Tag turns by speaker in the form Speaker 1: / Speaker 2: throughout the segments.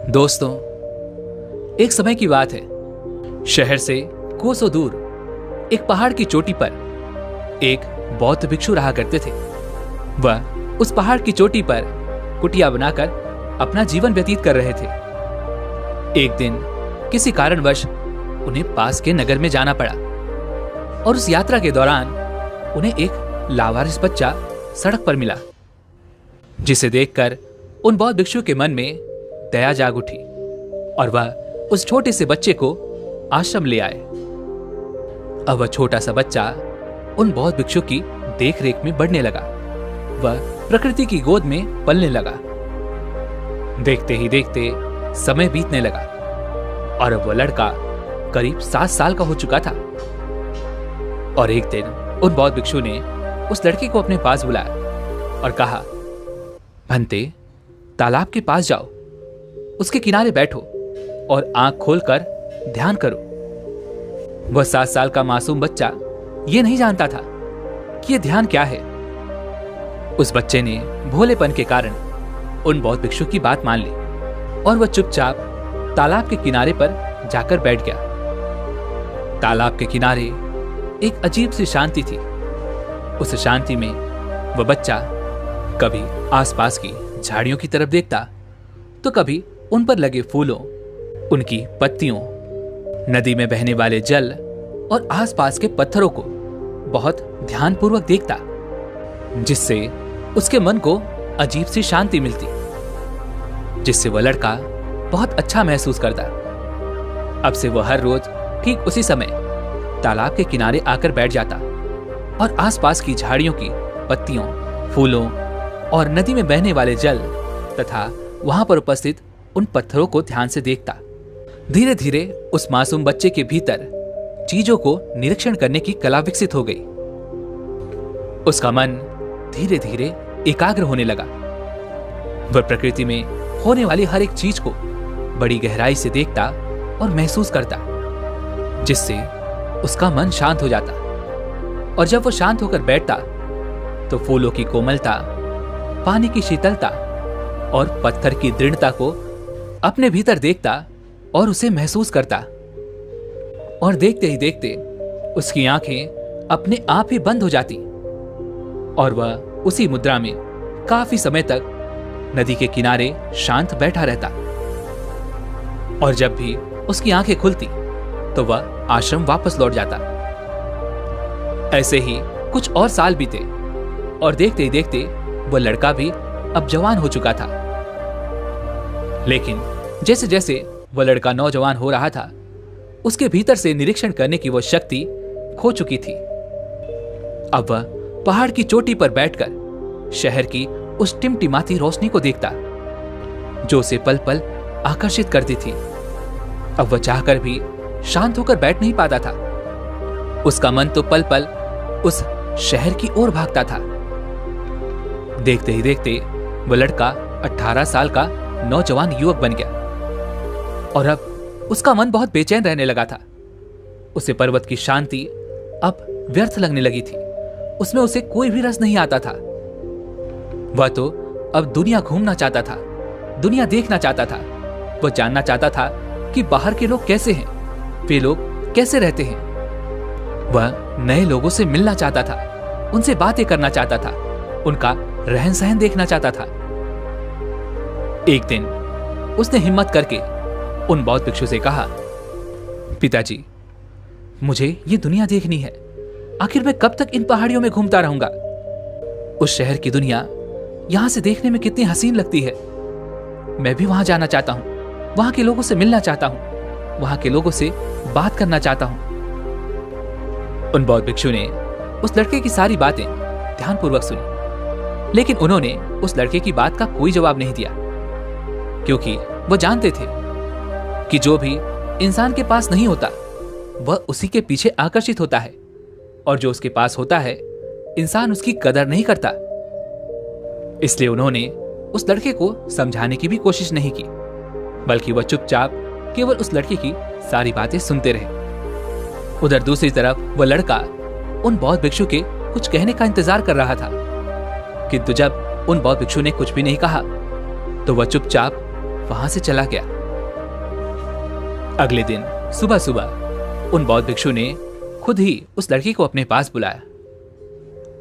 Speaker 1: दोस्तों, एक समय की बात है। शहर से कोसों दूर एक पहाड़ की चोटी पर एक बौद्ध भिक्षु रहा करते थे। वह उस पहाड़ की चोटी पर कुटिया बनाकर अपना जीवन व्यतीत कर रहे थे। एक दिन किसी कारणवश उन्हें पास के नगर में जाना पड़ा और उस यात्रा के दौरान उन्हें एक लावारिस बच्चा सड़क पर मिला, जिसे देखकर उन बौद्ध भिक्षु के मन में दया जाग उठी और वह उस छोटे से बच्चे को आश्रम ले आए। अब वह छोटा सा बच्चा उन बौद्ध भिक्षु की देखरेख में बढ़ने लगा। वह प्रकृति की गोद में पलने लगा। देखते ही देखते समय बीतने लगा और अब वह लड़का करीब 7 साल का हो चुका था। और एक दिन उन बौद्ध भिक्षु ने उस लड़के को अपने पास बुलाया और कहा, भंते, तालाब के पास जाओ, उसके किनारे बैठो और आंख खोलकर ध्यान करो। वह 7 साल का मासूम बच्चा यह नहीं जानता था कि यह ध्यान क्या है। उस बच्चे ने भोलेपन के कारण उन बौद्ध भिक्षु की बात मान ली और वह चुपचाप तालाब के किनारे पर जाकर बैठ गया। तालाब के किनारे एक अजीब सी शांति थी। उस शांति में वह बच्चा कभी आसपास की झाड़ियों की तरफ देखता तो कभी उन पर लगे फूलों, उनकी पत्तियों, नदी में बहने वाले जल और आसपास के पत्थरों को बहुत ध्यानपूर्वक देखता, जिससे उसके मन को अजीब सी शांति मिलती, जिससे वह लड़का बहुत अच्छा महसूस करता। अब से वह हर रोज ठीक उसी समय तालाब के किनारे आकर बैठ जाता और आसपास की झाड़ियों की पत्तियों, फूलों और नदी में बहने वाले जल तथा वहां पर उपस्थित उन पत्थरों को ध्यान से देखता। धीरे धीरे उस मासूम बच्चे के भीतर चीजों को निरीक्षण करने की कला विकसित हो गई। उसका मन धीरे धीरे एकाग्र होने लगा। वह प्रकृति में होने वाली हर एक चीज को बड़ी गहराई से देखता और महसूस करता, जिससे उसका मन शांत हो जाता। और जब वो शांत होकर बैठता तो फूलों की कोमलता, पानी की शीतलता और पत्थर की दृढ़ता को अपने भीतर देखता और उसे महसूस करता। और देखते ही देखते उसकी आंखें अपने आप ही बंद हो जाती और वह उसी मुद्रा में काफी समय तक नदी के किनारे शांत बैठा रहता। और जब भी उसकी आंखें खुलती तो वह आश्रम वापस लौट जाता। ऐसे ही कुछ और साल बीते और देखते ही देखते वह लड़का भी अब जवान हो चुका था। लेकिन जैसे जैसे वह लड़का नौजवान हो रहा था, उसके भीतर से निरीक्षण करने की वह शक्ति खो चुकी थी। अब वह पहाड़ की चोटी पर बैठकर शहर की उस टिमटिमाती रोशनी को देखता, जो उसे पल पल आकर्षित करती थी। अब वह चाहकर भी शांत होकर बैठ नहीं पाता था। उसका मन तो पल पल उस शहर की ओर भागता था। देखते ही देखते वह लड़का 18 साल का नौजवान युवक बन गया और अब उसका मन बहुत बेचैन रहने लगा था। उसे पर्वत की शांति अब व्यर्थ लगने लगी थी। उसमें उसे कोई भी रस नहीं आता था। वह तो अब दुनिया घूमना चाहता था, दुनिया देखना चाहता था। वह जानना चाहता था कि बाहर के लोग कैसे हैं, वे लोग कैसे रहते हैं। वह नए लोगों से मिलना चाहता था, उनसे बातें करना चाहता था, उनका रहन सहन देखना चाहता था। एक दिन उसने हिम्मत करके उन बौद्ध भिक्षु से कहा, पिताजी, मुझे ये दुनिया देखनी है। आखिर मैं कब तक इन पहाड़ियों में घूमता रहूंगा? उस शहर की दुनिया यहां से देखने में कितनी हसीन लगती है। मैं भी वहां जाना चाहता हूं, वहां के लोगों से मिलना चाहता हूं, वहां के लोगों से बात करना चाहता हूं। उन बौद्ध भिक्षु ने उस लड़के की सारी बातें ध्यानपूर्वक सुनी, लेकिन उन्होंने उस लड़के की बात का कोई जवाब नहीं दिया, क्योंकि वो जानते थे कि जो भी इंसान के पास नहीं होता वह उसी के पीछे आकर्षित होता है, और जो उसके पास होता है इंसान उसकी कदर नहीं करता। इसलिए उन्होंने उस लड़के को समझाने की भी कोशिश नहीं की, बल्कि वह चुपचाप केवल उस लड़के की सारी बातें सुनते रहे। उधर दूसरी तरफ वह लड़का उन बौद्ध भिक्षु के कुछ कहने का इंतजार कर रहा था, किंतु जब उन बौद्ध भिक्षु ने कुछ भी नहीं कहा तो वह चुपचाप वहां से चला गया। अगले दिन सुबह सुबह उन बौद्ध भिक्षु ने खुद ही उस लड़की को अपने पास बुलाया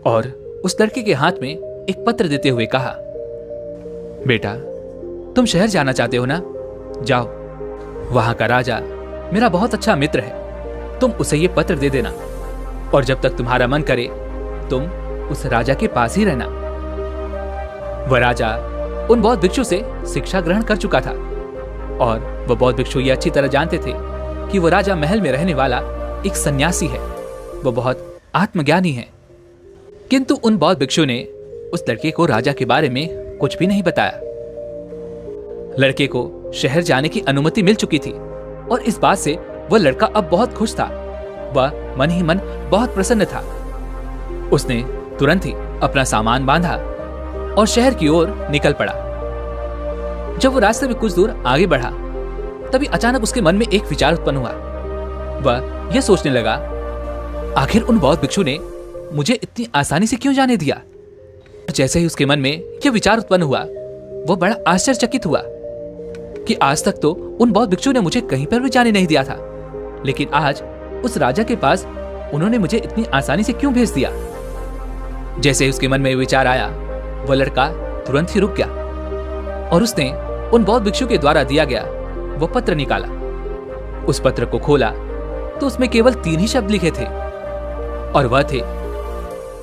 Speaker 1: और उस लड़के के हाथ में एक पत्र देते हुए कहा, बेटा, तुम शहर जाना चाहते हो ना? जाओ, वहां का राजा मेरा बहुत अच्छा मित्र है, तुम उसे ये पत्र दे देना और जब तक तुम्हारा मन करे तुम उस राजा के पास ही रहना। वह राजा उन बौद्ध भिक्षु से शिक्षा ग्रहण कर चुका था और वह बौद्ध भिक्षु ये अच्छी तरह जानते थे कि वह राजा महल में रहने वाला एक सन्यासी है, वह बहुत आत्मज्ञानी है। किंतु उन बौद्ध भिक्षु ने उस लड़के को राजा के बारे में कुछ भी नहीं बताया। लड़के को शहर जाने की अनुमति मिल चुकी थी और इस बात से वह लड़का अब बहुत खुश था। वह मन ही मन बहुत प्रसन्न था। उसने तुरंत ही अपना सामान बांधा और शहर की ओर निकल पड़ा। जब वो रास्ते में कुछ दूर आगे बढ़ा तभी अचानक उसके मन में एक विचार उत्पन्न हुआ। वह यह सोचने लगा, आखिर उन बौद्ध भिक्षु ने मुझे इतनी आसानी से क्यों जाने दिया? जैसे ही उसके मन में यह विचार उत्पन्न हुआ, वह बड़ा आश्चर्यचकित हुआ कि आज तक तो उन बौद्ध भिक्षु ने मुझे कहीं पर भी जाने नहीं दिया था, लेकिन आज उस राजा के पास उन्होंने मुझे इतनी आसानी से क्यों भेज दिया? जैसे ही उसके मन में विचार आया, वह लड़का तुरंत ही रुक गया और उसने उन बौद्ध भिक्षु के द्वारा दिया गया वह पत्र निकाला। उस पत्र को खोला तो उसमें केवल 3 ही शब्द लिखे थे और वह थे,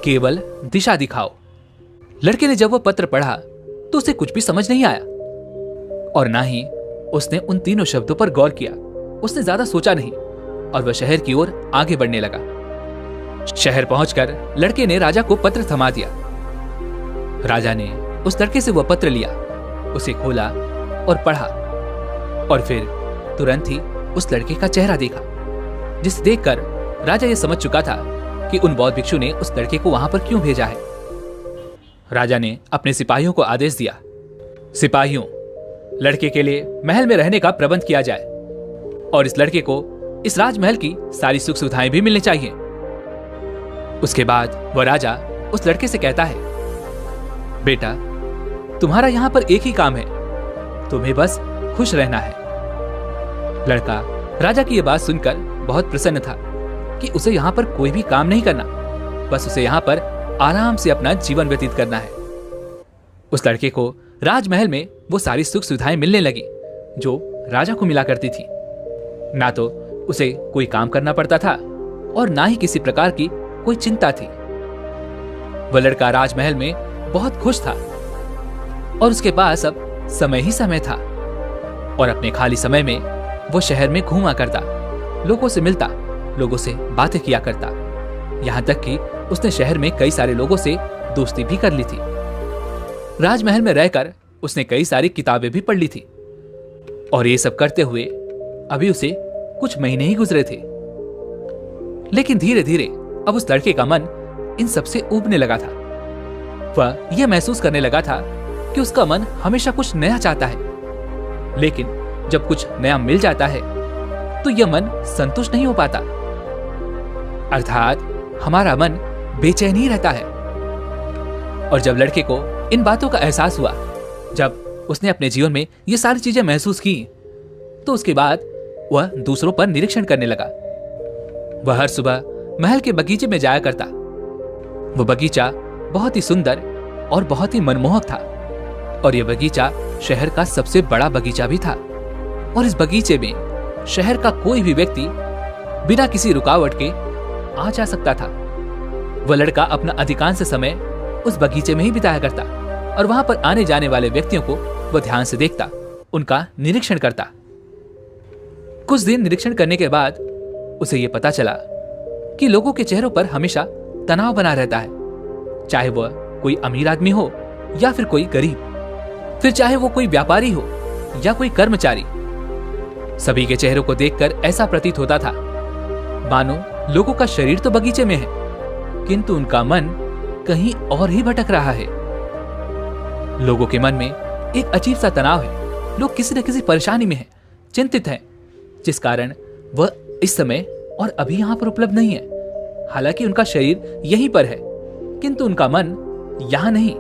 Speaker 1: केवल दिशा दिखाओ। लड़के ने जब वह पत्र पढ़ा तो उसे कुछ भी समझ नहीं आया और ना ही उसने उन 3 शब्दों पर गौर किया। उसने ज्यादा सोचा नहीं और वह शहर की ओर आगे बढ़ने लगा। शहर पहुंचकर लड़के ने राजा को पत्र थमा दिया। राजा ने उस लड़के से वह पत्र लिया, उसे खोला और पढ़ा और फिर तुरंत ही उस लड़के का चेहरा देखा, जिसे देखकर राजा यह समझ चुका था कि उन बौद्ध भिक्षु ने उस लड़के को वहां पर क्यों भेजा है। राजा ने अपने सिपाहियों को आदेश दिया, सिपाहियों, लड़के के लिए महल में रहने का प्रबंध किया जाए और इस लड़के को इस राजमहल की सारी सुख सुविधाएं भी मिलनी चाहिए। उसके बाद वह राजा उस लड़के से कहता है, बेटा, तुम्हारा यहां पर एक ही काम है, तुम्हें बस खुश रहना है। लड़का राजा की यह बात सुनकर बहुत प्रसन्न था कि उसे यहां पर कोई भी काम नहीं करना, बस उसे यहां पर आराम से अपना जीवन व्यतीत करना है। उस लड़के को राजमहल में वो सारी सुख सुविधाएं मिलने लगी जो राजा को मिला करती थी। ना तो उसे कोई काम करना पड़ता था और ना ही किसी प्रकार की कोई चिंता थी। वह लड़का राजमहल में बहुत खुश था और उसके पास अब समय ही समय था और अपने खाली समय में वो शहर में घूमा करता, लोगों से मिलता, लोगों से बातें किया करता। यहां तक कि उसने शहर में कई सारे लोगों से दोस्ती भी कर ली थी। राजमहल में रहकर उसने कई सारी किताबें भी पढ़ ली थी और ये सब करते हुए अभी उसे कुछ महीने ही गुजरे थे। लेकिन धीरे धीरे अब उस लड़के का मन इन सब से ऊबने लगा था। वह यह महसूस करने लगा था कि उसका मन हमेशा कुछ नया चाहता है, लेकिन जब कुछ नया मिल जाता है तो यह मन संतुष्ट नहीं हो पाता, अर्थात हमारा मन बेचैन ही रहता है। और जब लड़के को इन बातों का एहसास हुआ, जब उसने अपने जीवन में ये सारी चीजें महसूस की, तो उसके बाद वह दूसरों पर निरीक्षण करने लगा। वह हर सुबह महल के बगीचे में जाया करता। वह बगीचा बहुत ही सुंदर और बहुत ही मनमोहक था और यह बगीचा शहर का सबसे बड़ा बगीचा भी था और इस बगीचे में शहर का कोई भी व्यक्ति बिना किसी रुकावट के आ जा सकता था। वह लड़का अपना अधिकांश समय उस बगीचे में ही बिताया करता और वहां पर आने जाने वाले व्यक्तियों को वह ध्यान से देखता, उनका निरीक्षण करता। कुछ दिन निरीक्षण करने के बाद उसे यह पता चला कि लोगों के चेहरों पर हमेशा तनाव बना रहता है, चाहे वह कोई अमीर आदमी हो या फिर कोई गरीब, फिर चाहे वो कोई व्यापारी हो या कोई कर्मचारी। सभी के चेहरों को देखकर ऐसा प्रतीत होता था मानो लोगों का शरीर तो बगीचे में है, किंतु उनका मन कहीं और ही भटक रहा है। लोगों के मन में एक अजीब सा तनाव है। लोग किसी न किसी परेशानी में हैं, चिंतित हैं, जिस कारण वह इस समय और अभी यहां पर उपलब्ध नहीं है। हालांकि उनका शरीर यहीं पर है, किंतु उनका मन यहां नहीं।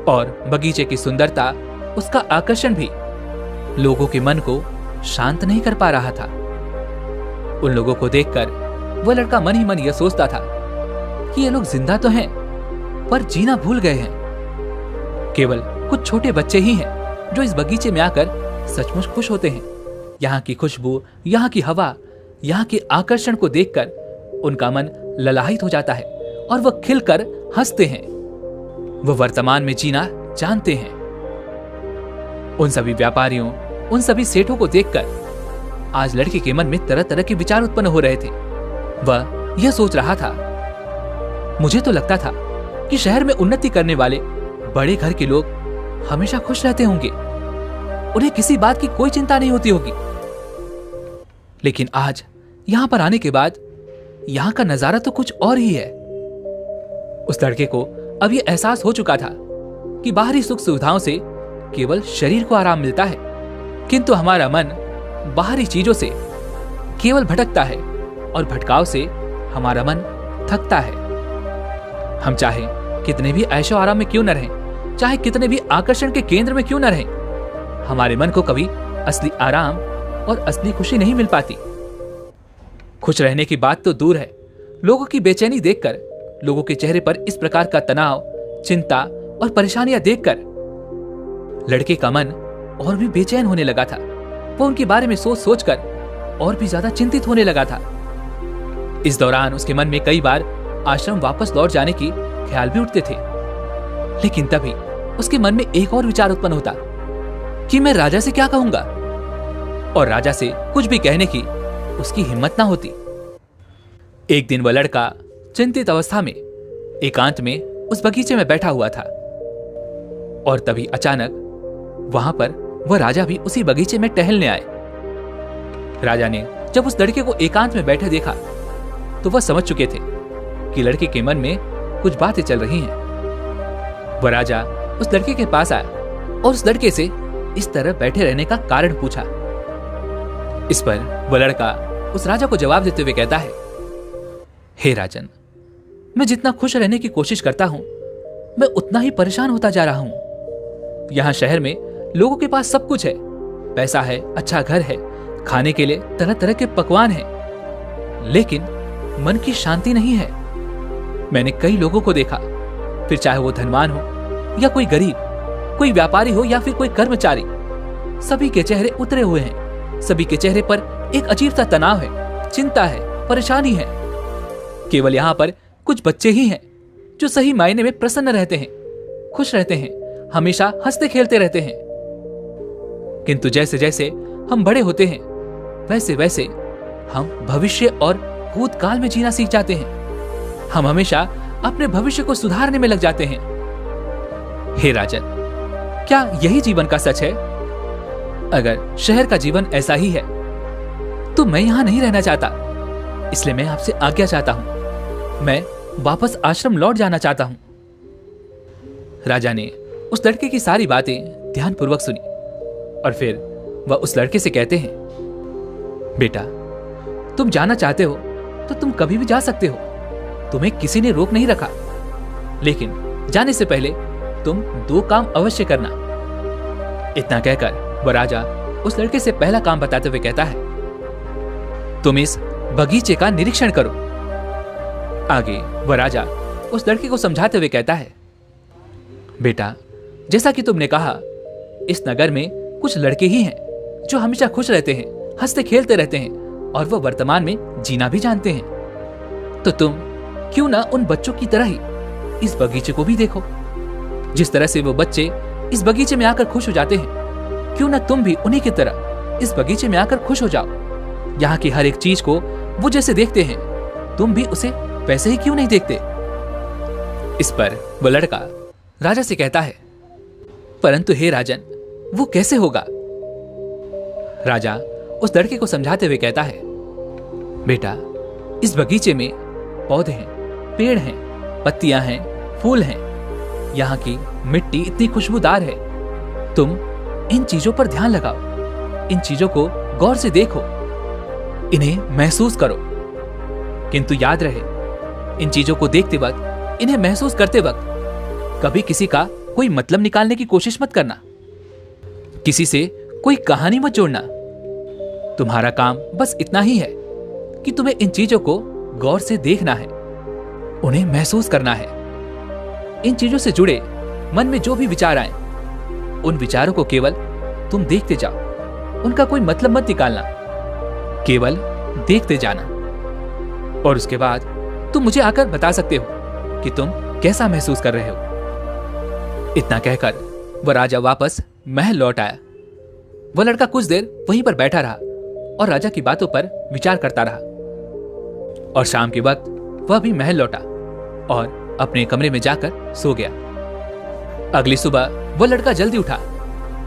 Speaker 1: और बगीचे की सुंदरता, उसका आकर्षण भी लोगों के मन को शांत नहीं कर पा रहा था। उन लोगों को देखकर वह लड़का मन ही मन यह सोचता था कि ये लोग जिंदा तो हैं, पर जीना भूल गए हैं। केवल कुछ छोटे बच्चे ही हैं जो इस बगीचे में आकर सचमुच खुश होते हैं। यहाँ की खुशबू, यहाँ की हवा, यहाँ के आकर्षण को देखकर उनका मन ललाहित हो जाता है और वह खिलकर हंसते हैं। वह वर्तमान में जीना जानते हैं। उन सभी व्यापारियों, उन सभी सेठों को देखकर आज लड़के के मन में तरह तरह के विचार उत्पन्न हो रहे थे। वह यह सोच रहा था, मुझे तो लगता था कि शहर में उन्नति करने वाले बड़े घर के लोग हमेशा खुश रहते होंगे, उन्हें किसी बात की कोई चिंता नहीं होती होगी। लेकिन आज यहां पर आने के बाद यहां का नजारा तो कुछ और ही है। उस लड़के को अब यह एहसास हो चुका था कि बाहरी सुख सुविधाओं से केवल शरीर को आराम मिलता है, किंतु हमारा मन बाहरी चीजों से केवल भटकता है और भटकाव से हमारा मन थकता है। हम चाहे कितने भी ऐशो आराम में क्यों न रहें, चाहे कितने भी आकर्षण के केंद्र में क्यों न रहें, हमारे मन को कभी असली आराम और असली खुशी नहीं मिल पाती। खुश रहने की बात तो दूर है, लोगों की बेचैनी देखकर, लोगों के चेहरे पर इस प्रकार का तनाव, चिंता और परेशानियां देखकर लड़के का मन और भी बेचैन होने लगा था। वो उनके बारे में सोच सोचकर और भी ज्यादा चिंतित होने लगा था। इस दौरान उसके मन में कई बार आश्रम वापस लौट जाने की ख्याल भी उठते थे। लेकिन तभी उसके मन में एक और विचार उत्पन्न होता कि मैं राजा से क्या कहूंगा, और राजा से कुछ भी कहने की उसकी हिम्मत ना होती। एक दिन वह लड़का चिंतित अवस्था में एकांत में उस बगीचे में बैठा हुआ था और तभी अचानक वहां पर वह राजा भी उसी बगीचे में टहलने आए। राजा ने जब उस लड़के को एकांत में बैठे देखा तो वह समझ चुके थे कि लड़के के मन में कुछ बातें चल रही हैं। वह राजा उस लड़के के पास आया और उस लड़के से इस तरह बैठे रहने का कारण पूछा। इस पर वह लड़का उस राजा को जवाब देते हुए कहता है, हे राजन, मैं जितना खुश रहने की कोशिश करता हूं, मैं उतना ही परेशान होता जा रहा हूं। यहां शहर में लोगों के पास सब कुछ है, पैसा है, अच्छा घर है, खाने के लिए तरह तरह के पकवान हैं, लेकिन मन की शांति नहीं है। मैंने कई लोगों को देखा, फिर चाहे वो धनवान हो या कोई गरीब, कोई व्यापारी हो या फिर कोई कर्मचारी, सभी के चेहरे उतरे हुए हैं। सभी के चेहरे पर एक अजीब सा तनाव है, चिंता है, परेशानी है। केवल यहाँ पर कुछ बच्चे ही हैं जो सही मायने में प्रसन्न रहते हैं, खुश रहते हैं, हमेशा हंसते खेलते रहते हैं। किंतु जैसे जैसे हम बड़े होते हैं, वैसे वैसे हम भविष्य और भूतकाल में जीना सीख जाते हैं। हम हमेशा अपने भविष्य को सुधारने में लग जाते हैं। हे राजन, क्या यही जीवन का सच है? अगर शहर का जीवन ऐसा ही है तो मैं यहां नहीं रहना चाहता। इसलिए मैं आपसे आज्ञा चाहता हूं, मैं वापस आश्रम लौट जाना चाहता हूं। राजा ने उस लड़के की सारी बातें ध्यानपूर्वक सुनी और फिर वह उस लड़के से कहते हैं, बेटा, तुम जाना चाहते हो तो तुम कभी भी जा सकते हो, तुम्हें किसी ने रोक नहीं रखा। लेकिन जाने से पहले तुम 2 काम अवश्य करना। इतना कहकर वह राजा उस लड़के से पहला काम बताते हुए कहता है, तुम इस बगीचे का निरीक्षण करो। आगे वह राजा उस लड़के को समझाते हुए कहता है, बेटा, जैसा कि तुमने कहा, इस नगर में कुछ लड़के ही हैं जो हमेशा खुश रहते हैं, हंसते खेलते रहते हैं और वह वर्तमान में जीना भी जानते हैं। तो तुम क्यों ना उन बच्चों की तरह ही इस बगीचे को भी देखो। जिस तरह से वो बच्चे इस बगीचे में आकर खुश हो जाते हैं, क्यों ना तुम भी उन्हीं की तरह इस बगीचे में आकर खुश हो जाओ। यहाँ की हर एक चीज को वो जैसे देखते हैं, तुम भी उसे वैसे ही क्यों नहीं देखते। इस पर वो लड़का राजा से कहता है, परंतु हे राजन, वो कैसे होगा? राजा उस लड़के को समझाते हुए कहता है, बेटा, इस बगीचे में पौधे हैं, पेड़ हैं, पत्तियां हैं, फूल हैं। यहाँ की मिट्टी इतनी खुशबूदार है। तुम इन चीजों पर ध्यान लगाओ, इन चीजों को गौर से देखो, इन्हें महसूस करो। किंतु याद रहे, इन चीजों को देखते वक्त, इन्हें महसूस करते वक्त कभी किसी का कोई मतलब निकालने की कोशिश मत करना। किसी से कोई कहानी मत जोड़ना। तुम्हारा काम बस इतना ही है कि तुम्हें इन चीजों को गौर से देखना है, उन्हें महसूस करना है। इन चीजों से जुड़े मन में जो भी विचार आए, उन विचारों को केवल तुम देखते जाओ, उनका कोई मतलब मत निकालना, केवल देखते जाना। और उसके बाद तुम मुझे आकर बता सकते हो कि तुम कैसा महसूस कर रहे हो। इतना कहकर वह राजा वापस महल लौट आया। वह लड़का कुछ देर वहीं पर बैठा रहा और राजा की बातों पर विचार करता रहा। और शाम के वक्त वह भी महल लौटा और अपने कमरे में जाकर सो गया। अगली सुबह वह लड़का जल्दी उठा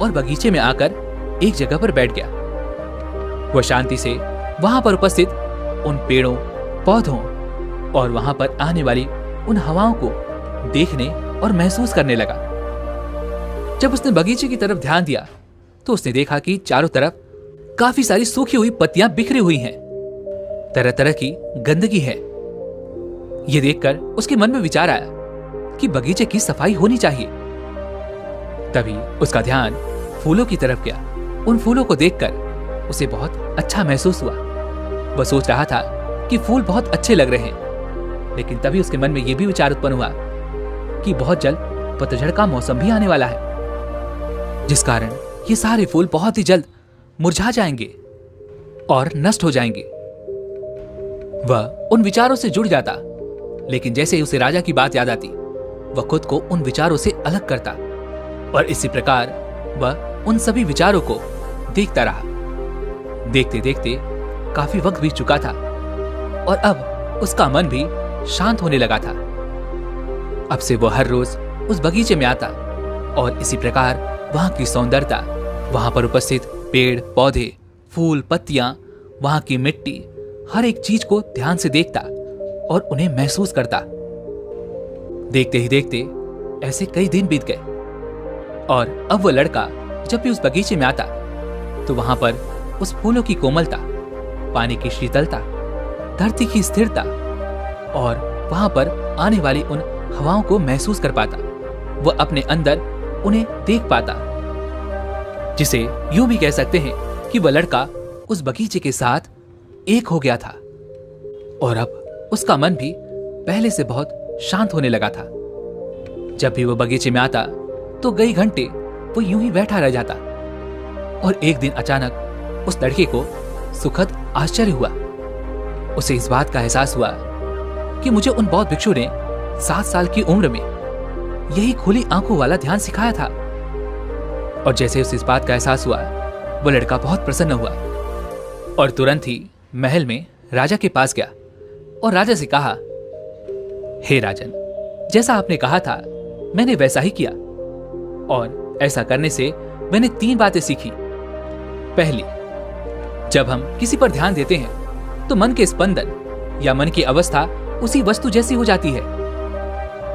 Speaker 1: और बगीचे में आकर एक जगह पर बैठ गया। वह शांति से वहां पर उपस्थित उन पेड़ों, पौधों और वहां पर आने वाली उन हवाओं को देखने और महसूस करने लगा। जब उसने बगीचे की तरफ ध्यान दिया तो उसने देखा कि चारों तरफ काफी सारी सूखी हुई पत्तियां बिखरी हुई हैं, तरह तरह की गंदगी है। यह देखकर उसके मन में विचार आया कि बगीचे की सफाई होनी चाहिए। तभी उसका ध्यान फूलों की तरफ गया। उन फूलों को देखकर उसे बहुत अच्छा महसूस हुआ। वह सोच रहा था कि फूल बहुत अच्छे लग रहे हैं, लेकिन तभी उसके मन में यह भी विचार उत्पन्न हुआ कि बहुत जल्द पतझड़ का मौसम भी आने वाला है, जिस कारण ये सारे फूल बहुत ही जल्द मुरझा जाएंगे और नष्ट हो जाएंगे। वह उन विचारों से जुड़ जाता, लेकिन जैसे ही उसे राजा की बात याद आती, वह खुद को उन विचारों से अलग करता और इसी प्रकार वह उन सभी विचारों को देखता रहा। देखते देखते काफी वक्त बीत चुका था और अब उसका मन भी शांत होने लगा था। अब से वो हर रोज उस बगीचे में आता और इसी प्रकार वहां की सौंदर्यता, वहां पर उपस्थित पेड़, पौधे, फूल, पत्तियां, वहां की मिट्टी, हर एक चीज को ध्यान से देखता और उन्हें महसूस करता। देखते ही देखते ऐसे कई दिन बीत गए और अब वो लड़का जब भी उस बगीचे में आता तो वहां पर उस फूलों की कोमलता, पानी की शीतलता, धरती की स्थिरता और वहां पर आने वाली उन हवाओं को महसूस कर पाता। वह अपने अंदर उन्हें देख पाता, जिसे यूं भी कह सकते हैं कि वह लड़का उस बगीचे के साथ एक हो गया था और अब उसका मन भी पहले से बहुत शांत होने लगा था। जब भी वह बगीचे में आता तो कई घंटे वो यूं ही बैठा रह जाता और एक दिन अचानक उस लड़के को सुखद आश्चर्य हुआ। उसे इस बात का एहसास हुआ कि मुझे उन बौद्ध भिक्षु ने 7 साल की उम्र में यही खुली आंखों वाला ध्यान सिखाया था। और जैसे उसे इस बात का एहसास हुआ, वो लड़का बहुत प्रसन्न हुआ और तुरंत ही महल में राजा के पास गया और राजा से कहा, हे राजन, जैसा आपने कहा था मैंने वैसा ही किया और ऐसा करने से मैंने 3 बातें सीखी। पहली, जब हम किसी पर ध्यान देते हैं तो मन के स्पंदन या मन की अवस्था उसी वस्तु जैसी हो जाती है।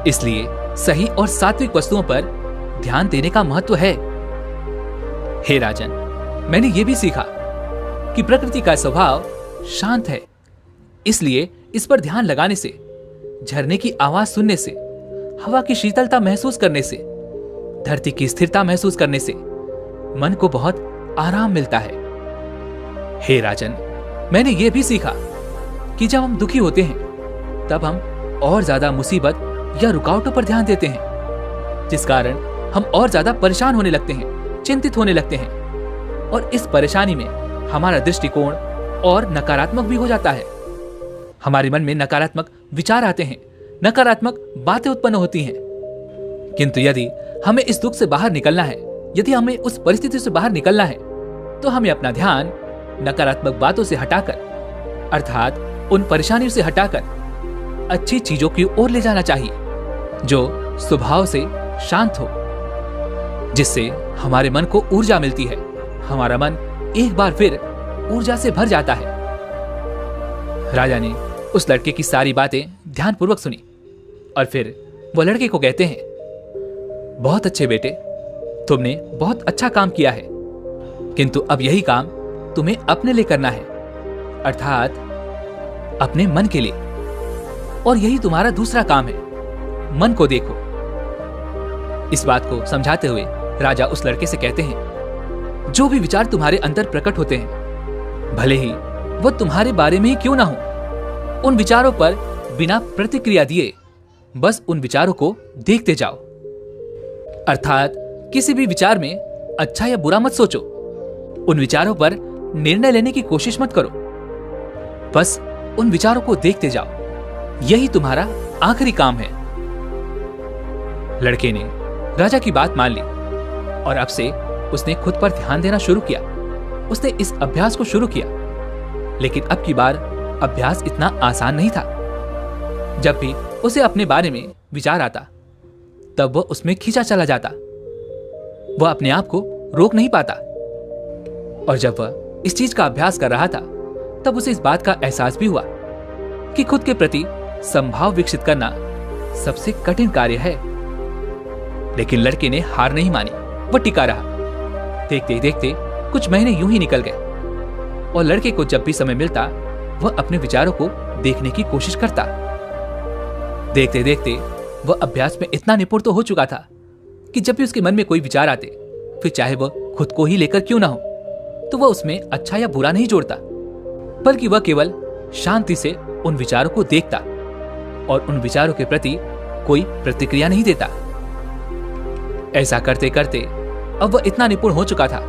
Speaker 1: इसलिए सही और सात्विक वस्तुओं पर ध्यान देने का महत्व है। हे राजन, मैंने यह भी सीखा कि प्रकृति का स्वभाव शांत है, इसलिए इस पर ध्यान लगाने से, झरने की आवाज सुनने से, हवा की शीतलता महसूस करने से, धरती की स्थिरता महसूस करने से मन को बहुत आराम मिलता है। हे राजन, मैंने यह भी सीखा कि जब हम दुखी होते हैं तब हम और ज्यादा मुसीबत या रुकावटों पर ध्यान देते हैं, जिस कारण हम और ज्यादा परेशान होने लगते हैं, चिंतित होने लगते हैं और इस परेशानी में हमारा दृष्टिकोण और नकारात्मक भी हो जाता है। हमारे मन में नकारात्मक विचार आते हैं, नकारात्मक बातें उत्पन्न होती हैं। किंतु यदि हमें इस दुख से बाहर निकलना है, यदि हमें उस परिस्थिति से बाहर निकलना है, तो हमें अपना ध्यान नकारात्मक बातों से हटाकर, अर्थात उन परेशानियों से हटाकर अच्छी चीजों की ओर ले जाना चाहिए, जो स्वभाव से शांत हो, जिससे हमारे मन को ऊर्जा मिलती है। हमारा मन एक बार फिर ऊर्जा से भर जाता है। राजा ने उस लड़के की सारी बातें ध्यानपूर्वक सुनी और फिर वो लड़के को कहते हैं, बहुत अच्छे बेटे, तुमने बहुत अच्छा काम किया है, किंतु अब यही काम तुम्हें अपने लिए करना है, अर्थात अपने मन के लिए। और यही तुम्हारा दूसरा काम है, मन को देखो। इस बात को समझाते हुए राजा उस लड़के से कहते हैं, जो भी विचार तुम्हारे अंदर प्रकट होते हैं भले ही वो तुम्हारे बारे में ही क्यों ना हो। उन विचारों पर बिना प्रतिक्रिया दिए बस उन विचारों को देखते जाओ। अर्थात किसी भी विचार में अच्छा या बुरा मत सोचो। उन विचारों पर निर्णय लेने की कोशिश मत करो। बस उन विचारों को देखते जाओ। यही तुम्हारा आखिरी काम है। लड़के ने राजा की बात मान ली और अब से उसने खुद पर ध्यान देना शुरू किया। उसने इस अभ्यास को शुरू किया, लेकिन अब की बार अभ्यास इतना आसान नहीं था। जब भी उसे अपने बारे में विचार आता, तब वह उसमें खींचा चला जाता। वह अपने आप को रोक नहीं पाता। और जब वह इस चीज का अभ्यास कर रहा था, तब उसे इस बात का एहसास भी हुआ कि खुद के प्रति संभाव विकसित करना सबसे कठिन कार्य है। लेकिन लड़के ने हार नहीं मानी। वह टिका रहा। देखते ही देखते कुछ महीने यूं ही निकल गए और लड़के को जब भी समय मिलता, वह अपने विचारों को देखने की कोशिश करता। देखते देखते वह अभ्यास में इतना निपुण तो हो चुका था कि जब भी उसके मन में कोई विचार आते, फिर चाहे वह खुद को ही लेकर क्यों ना हो, तो वह उसमें अच्छा या बुरा नहीं जोड़ता, बल्कि वह केवल शांति से उन विचारों को देखता और उन विचारों के प्रति कोई प्रतिक्रिया नहीं देता। ऐसा करते करते अब वह इतना निपुण हो चुका था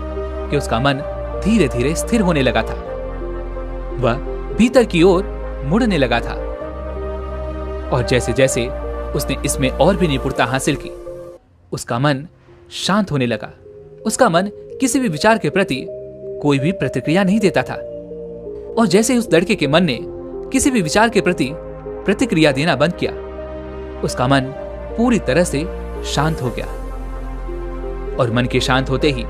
Speaker 1: कि उसका मन धीरे धीरे स्थिर होने लगा था। वह भीतर की ओर मुड़ने लगा था और जैसे जैसे उसने इसमें और भी निपुणता हासिल की, उसका मन शांत होने लगा। उसका मन किसी भी विचार के प्रति कोई भी प्रतिक्रिया नहीं देता था। और जैसे ही उस लड़के के मन ने किसी भी विचार के प्रति प्रतिक्रिया देना बंद किया, उसका मन पूरी तरह से शांत हो गया। और मन के शांत होते ही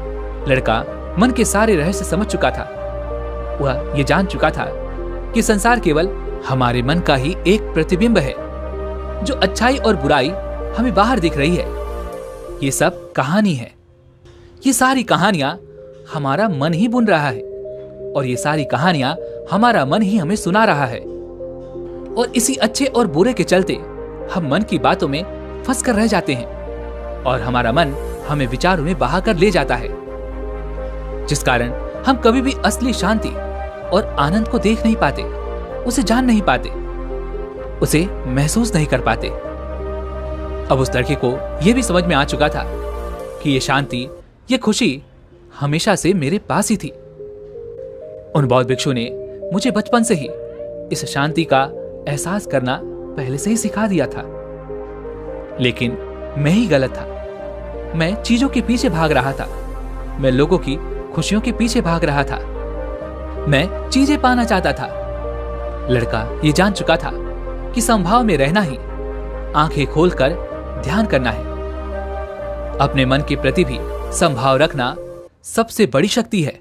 Speaker 1: लड़का मन के सारे रहस्य समझ चुका था। वह यह जान चुका था कि संसार केवल हमारे मन का ही एक प्रतिबिंब है। जो अच्छाई और बुराई हमें बाहर दिख रही है, ये सब कहानी है। ये सारी कहानियां हमारा मन ही बुन रहा है और ये सारी कहानियां हमारा मन ही हमें सुना रहा है। और इसी अच्छे और बुरे के चलते हम मन की बातों में फंस कर रह जाते हैं और हमारा मन हमें विचारों में बहाकर ले जाता है, जिस कारण हम कभी भी असली शांति और आनंद को देख नहीं पाते, उसे जान नहीं पाते, उसे महसूस नहीं कर पाते। अब उस लड़के को यह भी समझ में आ चुका था कि यह शांति, यह खुशी हमेशा से मेरे पास ही थी। उन बौद्ध भिक्षु ने मुझे बचपन से ही इस शांति का एहसास करना पहले से ही सिखा दिया था। लेकिन मैं ही गलत था। मैं चीजों के पीछे भाग रहा था। मैं लोगों की खुशियों के पीछे भाग रहा था। मैं चीजें पाना चाहता था। लड़का ये जान चुका था कि संभाव में रहना ही आंखें खोलकर ध्यान करना है। अपने मन के प्रति भी संभाव रखना सबसे बड़ी शक्ति है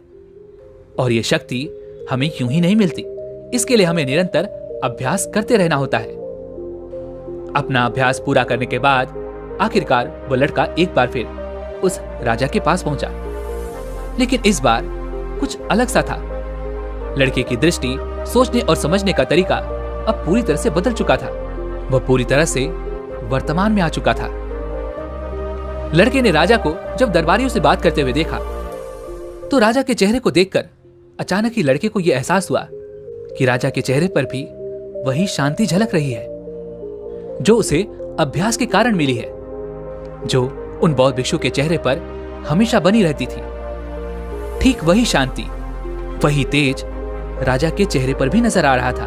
Speaker 1: और यह शक्ति हमें यूं ही नहीं मिलती। इसके लिए हमें निरंतर अभ्यास करते रहना होता है। अपना अभ्यास पूरा करने के बाद आखिरकार वो लड़का एक बार फिर उस राजा के पास पहुंचा, लेकिन इस बार कुछ अलग सा था। लड़के की दृष्टि, सोचने और समझने का तरीका अब पूरी तरह से बदल चुका था। वह पूरी तरह से वर्तमान में आ चुका था। लड़के ने राजा को जब दरबारियों से बात करते हुए देखा, तो राजा के चेहरे को देखकर अचानक ही लड़के को यह एहसास हुआ कि राजा के चेहरे पर भी वही शांति झलक रही है जो उसे अभ्यास के कारण मिली है, जो उन बौद्ध भिक्षु के चेहरे पर हमेशा बनी रहती थी। ठीक वही शांति, वही तेज राजा के चेहरे पर भी नजर आ रहा था।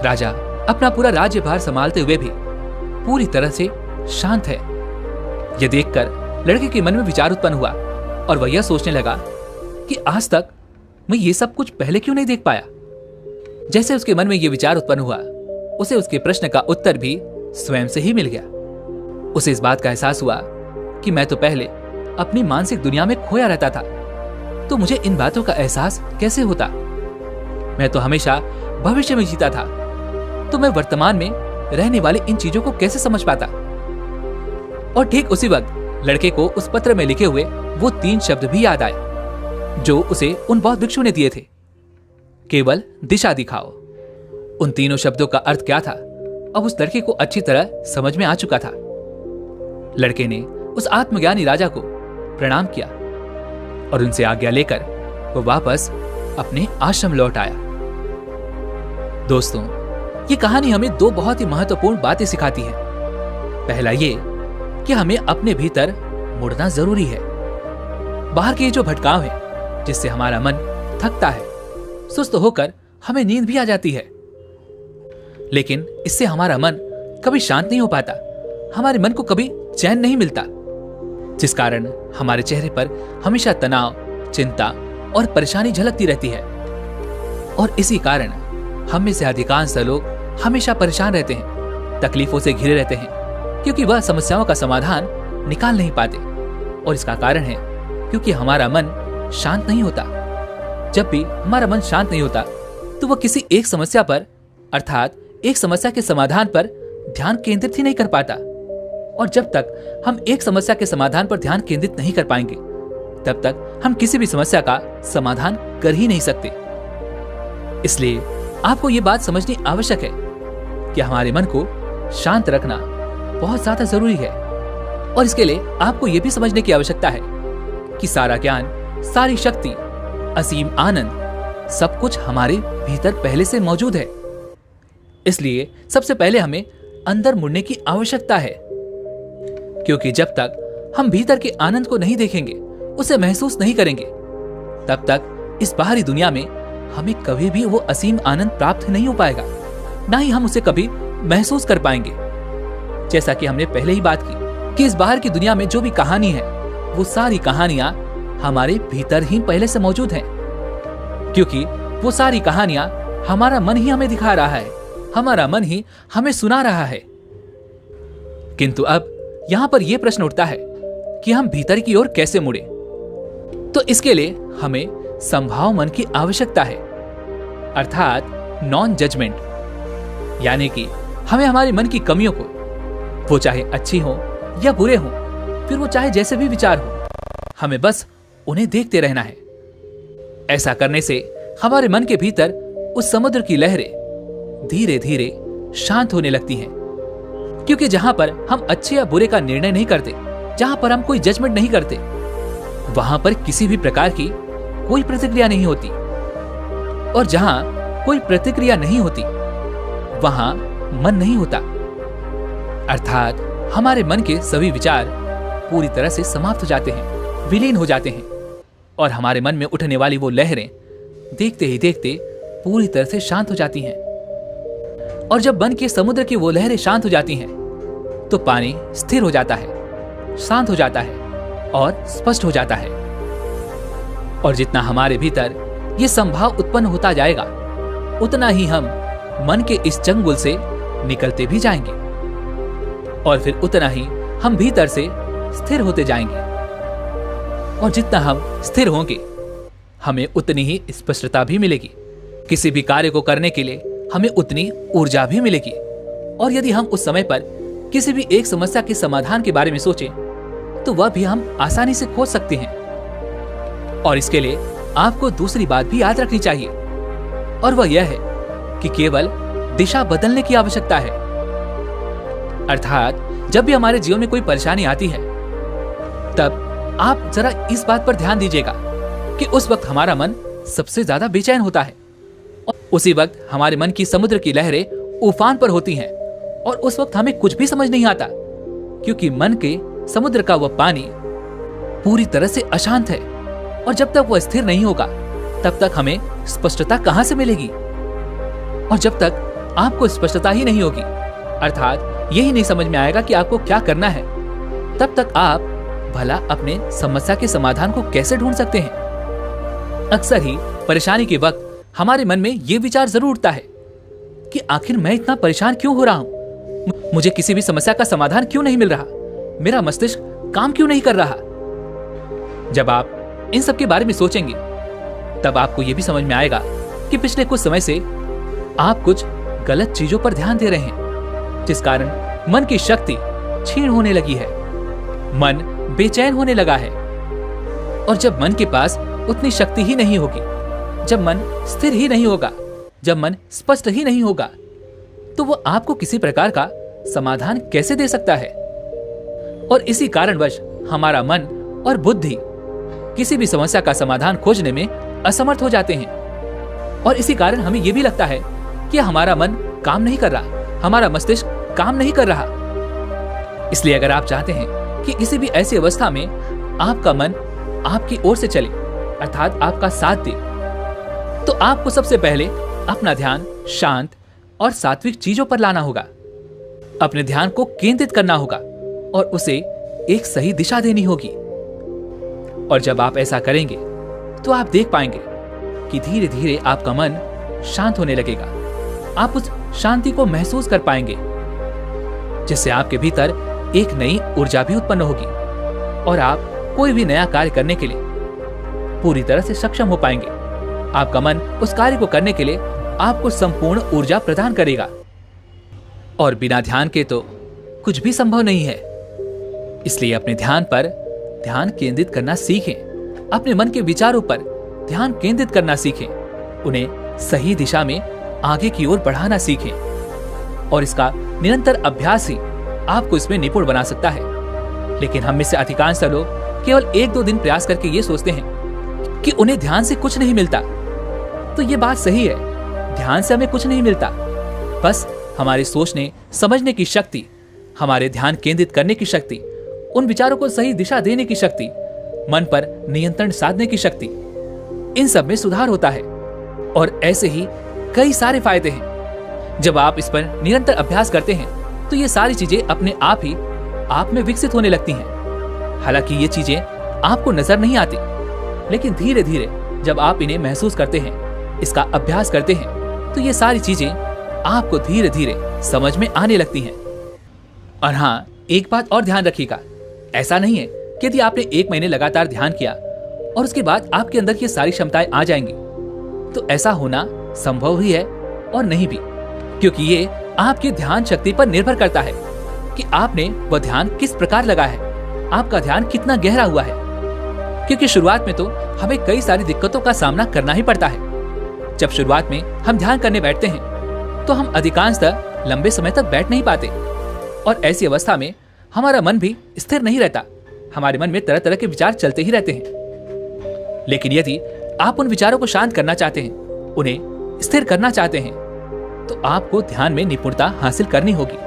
Speaker 1: राजा अपना पूरा राज्यभार संभालते हुए भी पूरी तरह से शांत है। यह देखकर लड़के के मन में विचार उत्पन्न हुआ और वह यह सोचने लगा कि आज तक मैं ये सब कुछ पहले क्यों नहीं देख पाया। जैसे उसके मन में यह विचार उत्पन्न हुआ, उसे उसके प्रश्न का उत्तर भी स्वयं से ही मिल गया। उसे इस बात का एहसास हुआ कि मैं तो पहले अपनी मानसिक दुनिया में खोया रहता था, तो मुझे इन बातों का एहसास कैसे होता। मैं तो हमेशा भविष्य में जीता था, तो मैं वर्तमान में रहने वाली इन चीजों को कैसे समझ पाता। और ठीक उसी वक्त लड़के को उस पत्र में लिखे हुए वो 3 शब्द भी याद आए जो उसे उन बौद्ध भिक्षु ने दिए थे, केवल दिशा दिखाओ। उन तीनों शब्दों का अर्थ क्या था, अब उस लड़के को अच्छी तरह समझ में आ चुका था। लड़के ने उस आत्मज्ञानी राजा को प्रणाम किया और उनसे आज्ञा लेकर वो वापस अपने आश्रम लौट आया। दोस्तों, ये कहानी हमें दो बहुत ही महत्वपूर्ण बातें सिखाती है। पहला ये कि हमें अपने भीतर मुड़ना जरूरी है। बाहर के ये जो भटकाव है जिससे हमारा मन थकता है, सुस्त होकर हमें नींद भी आ जाती है, लेकिन इससे हमारा मन कभी शांत नहीं हो पाता, हमारे मन को कभी चैन नहीं मिलता, जिस कारण हमारे चेहरे पर हमेशा तनाव, चिंता और परेशानी झलकती रहती है। और इसी कारण हम में से अधिकांश लोग हमेशा परेशान रहते हैं, तकलीफों से घिरे रहते हैं, क्योंकि वह समस्याओं का समाधान निकाल नहीं पाते। और इसका कारण है क्योंकि हमारा मन शांत नहीं होता। जब भी हमारा मन शांत नहीं होता तो वह किसी एक समस्या पर, अर्थात एक समस्या के समाधान पर ध्यान केंद्रित ही नहीं कर पाता। और जब तक हम एक समस्या के समाधान पर ध्यान केंद्रित नहीं कर पाएंगे, तब तक हम किसी भी समस्या का समाधान कर ही नहीं सकते। इसलिए आपको यह बात समझनी आवश्यक है कि हमारे मन को शांत रखना बहुत ज्यादा जरूरी है। और इसके लिए आपको यह भी समझने की आवश्यकता है कि सारा ज्ञान, सारी शक्ति, असीम आनंद, सब कुछ हमारे भीतर पहले से मौजूद है। इसलिए सबसे पहले हमें अंदर मुड़ने की आवश्यकता है, क्योंकि जब तक हम भीतर के आनंद को नहीं देखेंगे, उसे महसूस नहीं करेंगे, तब तक इस बाहरी दुनिया में हमें कभी भी वो असीम आनंद प्राप्त नहीं हो पाएगा, ना ही हम उसे कभी महसूस कर पाएंगे। जैसा कि हमने पहले ही बात की कि इस बाहर की दुनिया में जो भी कहानी है, वो सारी कहानियां हमारे भीतर ही पहले से मौजूद हैं, क्योंकि वो सारी कहानियां हमारा मन ही हमें दिखा रहा है, हमारा मन ही हमें सुना रहा है। किंतु अब यहां पर यह प्रश्न उठता है कि हम भीतर की ओर कैसे मुड़े। तो इसके लिए हमें संभाव मन की आवश्यकता है, अर्थात नॉन जजमेंट, यानी कि हमें हमारे मन की कमियों को, वो चाहे अच्छी हो या बुरे हो, फिर वो चाहे जैसे भी विचार हो, हमें बस उन्हें देखते रहना है। ऐसा करने से हमारे मन के भीतर उस समुद्र की लहरें धीरे धीरे शांत होने लगती हैं, क्योंकि जहां पर हम अच्छे या बुरे का निर्णय नहीं करते, जहां पर हम कोई जजमेंट नहीं करते, वहां पर किसी भी प्रकार की कोई प्रतिक्रिया नहीं होती। और जहां कोई प्रतिक्रिया नहीं होती, वहां मन नहीं होता, अर्थात हमारे मन के सभी विचार पूरी तरह से समाप्त हो जाते हैं, विलीन हो जाते हैं, और हमारे मन में उठने वाली वो लहरें देखते ही देखते पूरी तरह से शांत हो जाती हैं। और जब मन के समुद्र की वो लहरें शांत हो जाती हैं, तो पानी स्थिर हो जाता है, शांत हो जाता है और स्पष्ट हो जाता है। और जितना हमारे भीतर ये संभाव उत्पन्न होता जाएगा, उतना ही हम मन के इस चंगुल से निकलते भी जाएंगे, और फिर उतना ही हम भीतर से स्थिर होते जाएंगे। और जितना हम स्थिर होंगे, हमें उतनी ही स्पष्टता भी मिलेगी। किसी भी कार्य को करने के लिए हमें उतनी ऊर्जा भी मिलेगी। और यदि हम उस समय पर किसी भी एक समस्या के समाधान के बारे में सोचें, तो वह भी हम आसानी से खोज सकते हैं। और इसके लिए आपको दूसरी बात भी याद रखनी चाहिए, और वह यह है कि केवल दिशा बदलने की आवश्यकता है। अर्थात जब भी हमारे जीवन में कोई परेशानी आती है, तब आप जरा इस बात पर ध्यान दीजिएगा कि उस वक्त हमारा मन सबसे ज्यादा बेचैन होता है, और उसी वक्त हमारे मन की समुद्र की लहरें उफान पर होती हैं, और उस वक्त हमें कुछ भी समझ नहीं आता, क्योंकि मन के समुद्र का वह पानी पूरी तरह से अशांत है। और जब तक वह स्थिर नहीं होगा, तब तक हमें स्पष्टता कहां से मिलेगी। और जब तक आपको स्पष्टता ही नहीं होगी, अर्थात यही नहीं समझ में आएगा कि आपको क्या करना है, तब तक आप भला अपने समस्या के समाधान को कैसे ढूंढ सकते हैं। अक्सर ही परेशानी के वक्त हमारे मन में यह विचार जरूर उठता है कि आखिर मैं इतना परेशान क्यों हो रहा हूं, मुझे किसी भी समस्या का समाधान क्यों नहीं मिल रहा, मेरा मस्तिष्क काम क्यों नहीं कर रहा। जब आप इन सब के बारे में सोचेंगे, तब आपको यह भी समझ में आएगा कि पिछले कुछ समय से आप कुछ गलत चीजों पर ध्यान दे रहे हैं, जिस कारण मन की शक्ति क्षीण होने लगी है, मन बेचैन होने लगा है। और जब मन के पास उतनी शक्ति ही नहीं होगी, जब मन स्थिर ही नहीं होगा, जब मन स्पष्ट ही नहीं होगा, तो वो आपको किसी प्रकार का समाधान कैसे दे सकता है। और इसी कारणवश हमारा मन और बुद्धि किसी भी समस्या का समाधान खोजने में असमर्थ हो जाते हैं। और इसी कारण हमें यह भी लगता है कि हमारा मन काम नहीं कर रहा, हमारा मस्तिष्क काम नहीं कर रहा। इसलिए अगर आप चाहते हैं कि किसी भी ऐसी अवस्था में आपका मन आपकी ओर से चले, अर्थात आपका साथ दे, तो आपको सबसे पहले अपना ध्यान शांत और सात्विक चीजों पर लाना होगा। अपने ध्यान को केंद्रित करना होगा और उसे एक सही दिशा देनी होगी। और जब आप ऐसा करेंगे तो आप देख पाएंगे कि धीरे धीरे आपका मन शांत होने लगेगा। आप उस शांति को महसूस कर पाएंगे, जिससे आपके भीतर एक नई ऊर्जा भी उत्पन्न होगी और आप कोई भी नया कार्य करने के लिए पूरी तरह से सक्षम हो पाएंगे। आपका मन उस कार्य को करने के लिए आपको संपूर्ण ऊर्जा प्रदान करेगा। और बिना ध्यान के तो कुछ भी संभव नहीं है। इसलिए अपने ध्यान पर ध्यान केंद्रित करना सीखें। अपने मन के विचारों पर ध्यान केंद्रित करना सीखें। उन्हें सही दिशा में आगे की ओर बढ़ाना सीखें। और इसका निरंतर अभ्यास ही आपको इसमें निपुण बना सकता है। लेकिन हम में से अधिकांश लोग केवल 1-2 दिन प्रयास करके ये सोचते हैं कि उन्हें ध्यान से कुछ नहीं मिलता। तो ये बात सही है, ध्यान से हमें कुछ नहीं मिलता। बस हमारे सोचने समझने की शक्ति, हमारे ध्यान केंद्रित करने की शक्ति, उन विचारों को सही दिशा देने की शक्ति, मन पर नियंत्रण साधने की शक्ति, इन सब में सुधार होता है। और ऐसे ही कई सारे फायदे हैं। जब आप इस पर निरंतर अभ्यास करते हैं तो ये सारी चीजें अपने आप ही आप में विकसित होने लगती हैं। हालांकि ये चीजें आपको नजर नहीं आती, लेकिन धीरे धीरे जब आप इन्हें महसूस करते हैं, इसका अभ्यास करते हैं, तो ये सारी चीजें आपको धीरे धीरे समझ में आने लगती हैं। और हाँ, एक बात और ध्यान रखिएगा, ऐसा नहीं है कि यदि आपने 1 महीने लगातार ध्यान किया और उसके बाद आपके अंदर ये सारी क्षमताएं आ जाएंगी, तो ऐसा होना संभव ही है और नहीं भी, क्योंकि ये आपकी ध्यान शक्ति पर निर्भर करता है कि आपने वह ध्यान किस प्रकार लगा है, आपका ध्यान कितना गहरा हुआ है। क्योंकि शुरुआत में तो हमें कई सारी दिक्कतों का सामना करना ही पड़ता है। जब शुरुआत में हम ध्यान करने बैठते हैं तो हम अधिकांशतः लंबे समय तक बैठ नहीं पाते, और ऐसी अवस्था में हमारा मन भी स्थिर नहीं रहता। हमारे मन में तरह तरह के विचार चलते ही रहते हैं। लेकिन यदि आप उन विचारों को शांत करना चाहते हैं, उन्हें स्थिर करना चाहते हैं, तो आपको ध्यान में निपुणता हासिल करनी होगी।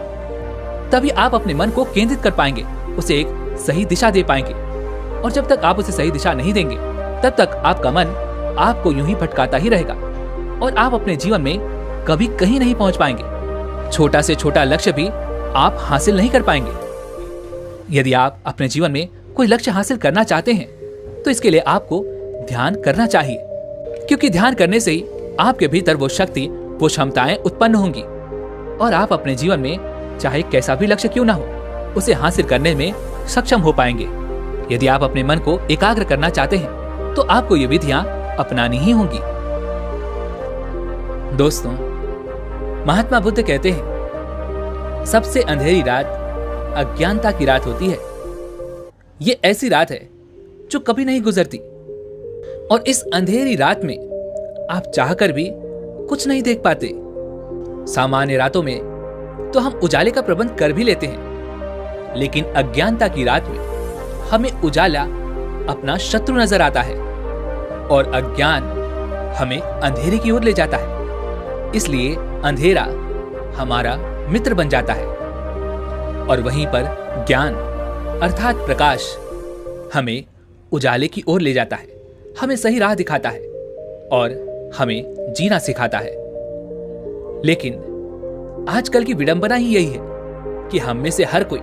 Speaker 1: तभी आप अपने मन को केंद्रित कर पाएंगे, उसे एक सही दिशा दे पाएंगे। और जब तक आप उसे सही दिशा नहीं देंगे, तब तक आपका मन आपको यूं ही भटकाता ही रहेगा और आप अपने जीवन में कभी कहीं नहीं पहुंच पाएंगे। छोटा से छोटा लक्ष्य भी आप हासिल नहीं कर पाएंगे। यदि आप अपने जीवन में कोई लक्ष्य हासिल करना चाहते हैं, तो इसके लिए आपको ध्यान करना चाहिए, क्योंकि ध्यान करने से ही आपके भीतर वो शक्ति, वो क्षमताएं उत्पन्न होंगी और आप अपने जीवन में चाहे कैसा भी लक्ष्य क्यों ना हो, उसे हासिल करने में सक्षम हो पाएंगे। यदि आप अपने मन को एकाग्र करना चाहते हैं, तो आपको ये विधियां अपनानी ही होंगी। दोस्तों, महात्मा बुद्ध कहते हैं, सबसे अंधेरी रात अज्ञानता की रात होती है। ये ऐसी रात है जो कभी नहीं गुजरती, और इस अंधेरी रात में आप चाहकर भी कुछ नहीं देख पाते। सामान्य रातों में तो हम उजाले का प्रबंध कर भी लेते हैं, लेकिन अज्ञानता की रात में हमें उजाला अपना शत्रु नजर आता है और अज्ञान हमें अंधेरे की ओर ले जाता है। इसलिए अंधेरा हमारा मित्र बन जाता है और वहीं पर ज्ञान अर्थात प्रकाश हमें उजाले की ओर ले जाता है, हमें सही राह दिखाता है और हमें जीना सिखाता है। लेकिन आजकल की विडंबना ही यही है कि हम में से हर कोई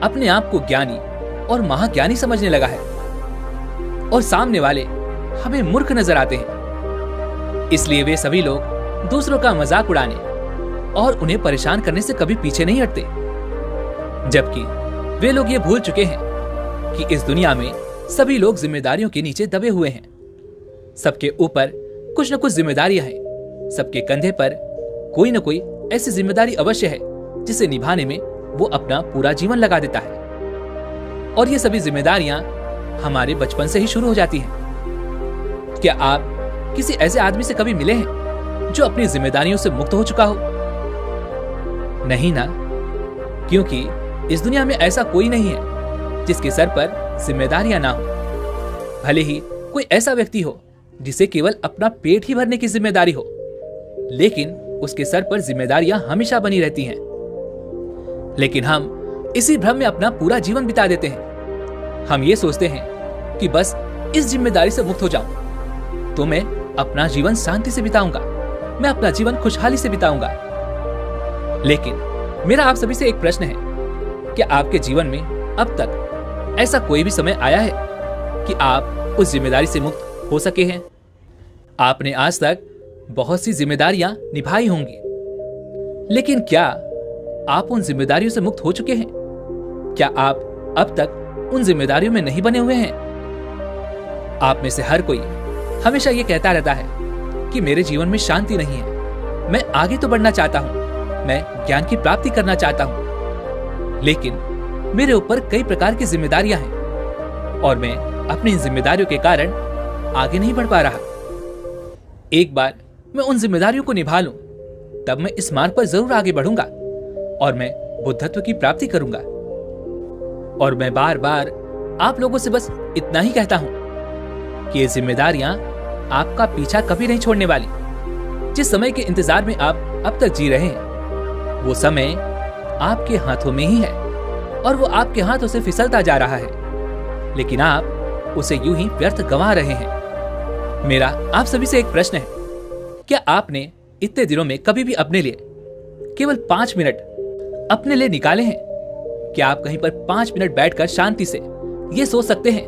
Speaker 1: अपने आप को ज्ञानी और महाज्ञानी समझने लगा है और सामने वाले हमें मूर्ख नजर आते हैं। इसलिए वे सभी लोग दूसरों का मजाक उड़ाने और उन्हें परेशान करने से कभी पीछे नहीं हटते, जबकि वे लोग ये भूल चुके हैं कि इस दुनिया में सभी लोग जिम्मेदारियों के नीचे दबे हुए हैं। सबके ऊपर कुछ न कुछ जिम्मेदारियां हैं। सबके कंधे पर कोई न कोई ऐसी जिम्मेदारी अवश्य है जिसे निभाने में वो अपना पूरा जीवन लगा देता है। और ये सभी जिम्मेदारियां हमारे बचपन से ही शुरू हो जाती हैं। क्या आप किसी ऐसे आदमी से कभी मिले हैं जो अपनी जिम्मेदारियों से मुक्त हो चुका हो? नहीं ना, क्योंकि इस दुनिया में ऐसा कोई नहीं है जिसके सर पर जिम्मेदारियां ना हो। भले ही कोई ऐसा व्यक्ति हो जिसे केवल अपना पेट ही भरने की जिम्मेदारी हो, लेकिन उसके सर पर जिम्मेदारियां हमेशा बनी रहती हैं। लेकिन हम इसी भ्रम में अपना पूरा जीवन बिता देते हैं। हम ये सोचते हैं कि बस इस जिम्मेदारी से मुक्त हो जाऊं तो मैं अपना जीवन शांति से बिताऊंगा, मैं अपना जीवन खुशहाली से बिताऊंगा। लेकिन मेरा आप सभी से एक प्रश्न है, क्या आपके जीवन में अब तक ऐसा कोई भी समय आया है कि आप उस जिम्मेदारी से मुक्त हो सके हैं? आपने आज तक बहुत सी जिम्मेदारियां निभाई होंगी, लेकिन क्या आप उन जिम्मेदारियों से मुक्त हो चुके हैं? क्या आप अब तक उन जिम्मेदारियों में नहीं बने हुए हैं? आप में से हर कोई हमेशा ये कहता रहता है कि मेरे जीवन में शांति नहीं है, मैं आगे तो बढ़ना चाहता हूं, मैं ज्ञान की प्राप्ति करना चाहता हूं, लेकिन मेरे ऊपर कई प्रकार की जिम्मेदारियां हैं और मैं अपनी इन जिम्मेदारियों के कारण आगे नहीं बढ़ पा रहा। एक बार मैं उन जिम्मेदारियों को निभा लूं, तब मैं इस मार्ग पर जरूर आगे बढ़ूंगा और मैं बुद्धत्व की प्राप्ति करूंगा। और मैं बार बार आप लोगों से बस इतना ही कहता हूं कि ये जिम्मेदारियां आपका पीछा कभी नहीं छोड़ने वाली। जिस समय के इंतजार में आप अब तक जी रहे हैं, वो समय आपके हाथों में ही है और वो आपके हाथों से फिसलता जा रहा है, लेकिन आप उसे यूं ही व्यर्थ गंवा रहे हैं। मेरा आप सभी से एक प्रश्न है, क्या आपने इतने दिनों में कभी भी अपने लिए केवल 5 मिनट अपने लिए निकाले हैं? क्या आप कहीं पर 5 मिनट बैठकर शांति से ये सोच सकते हैं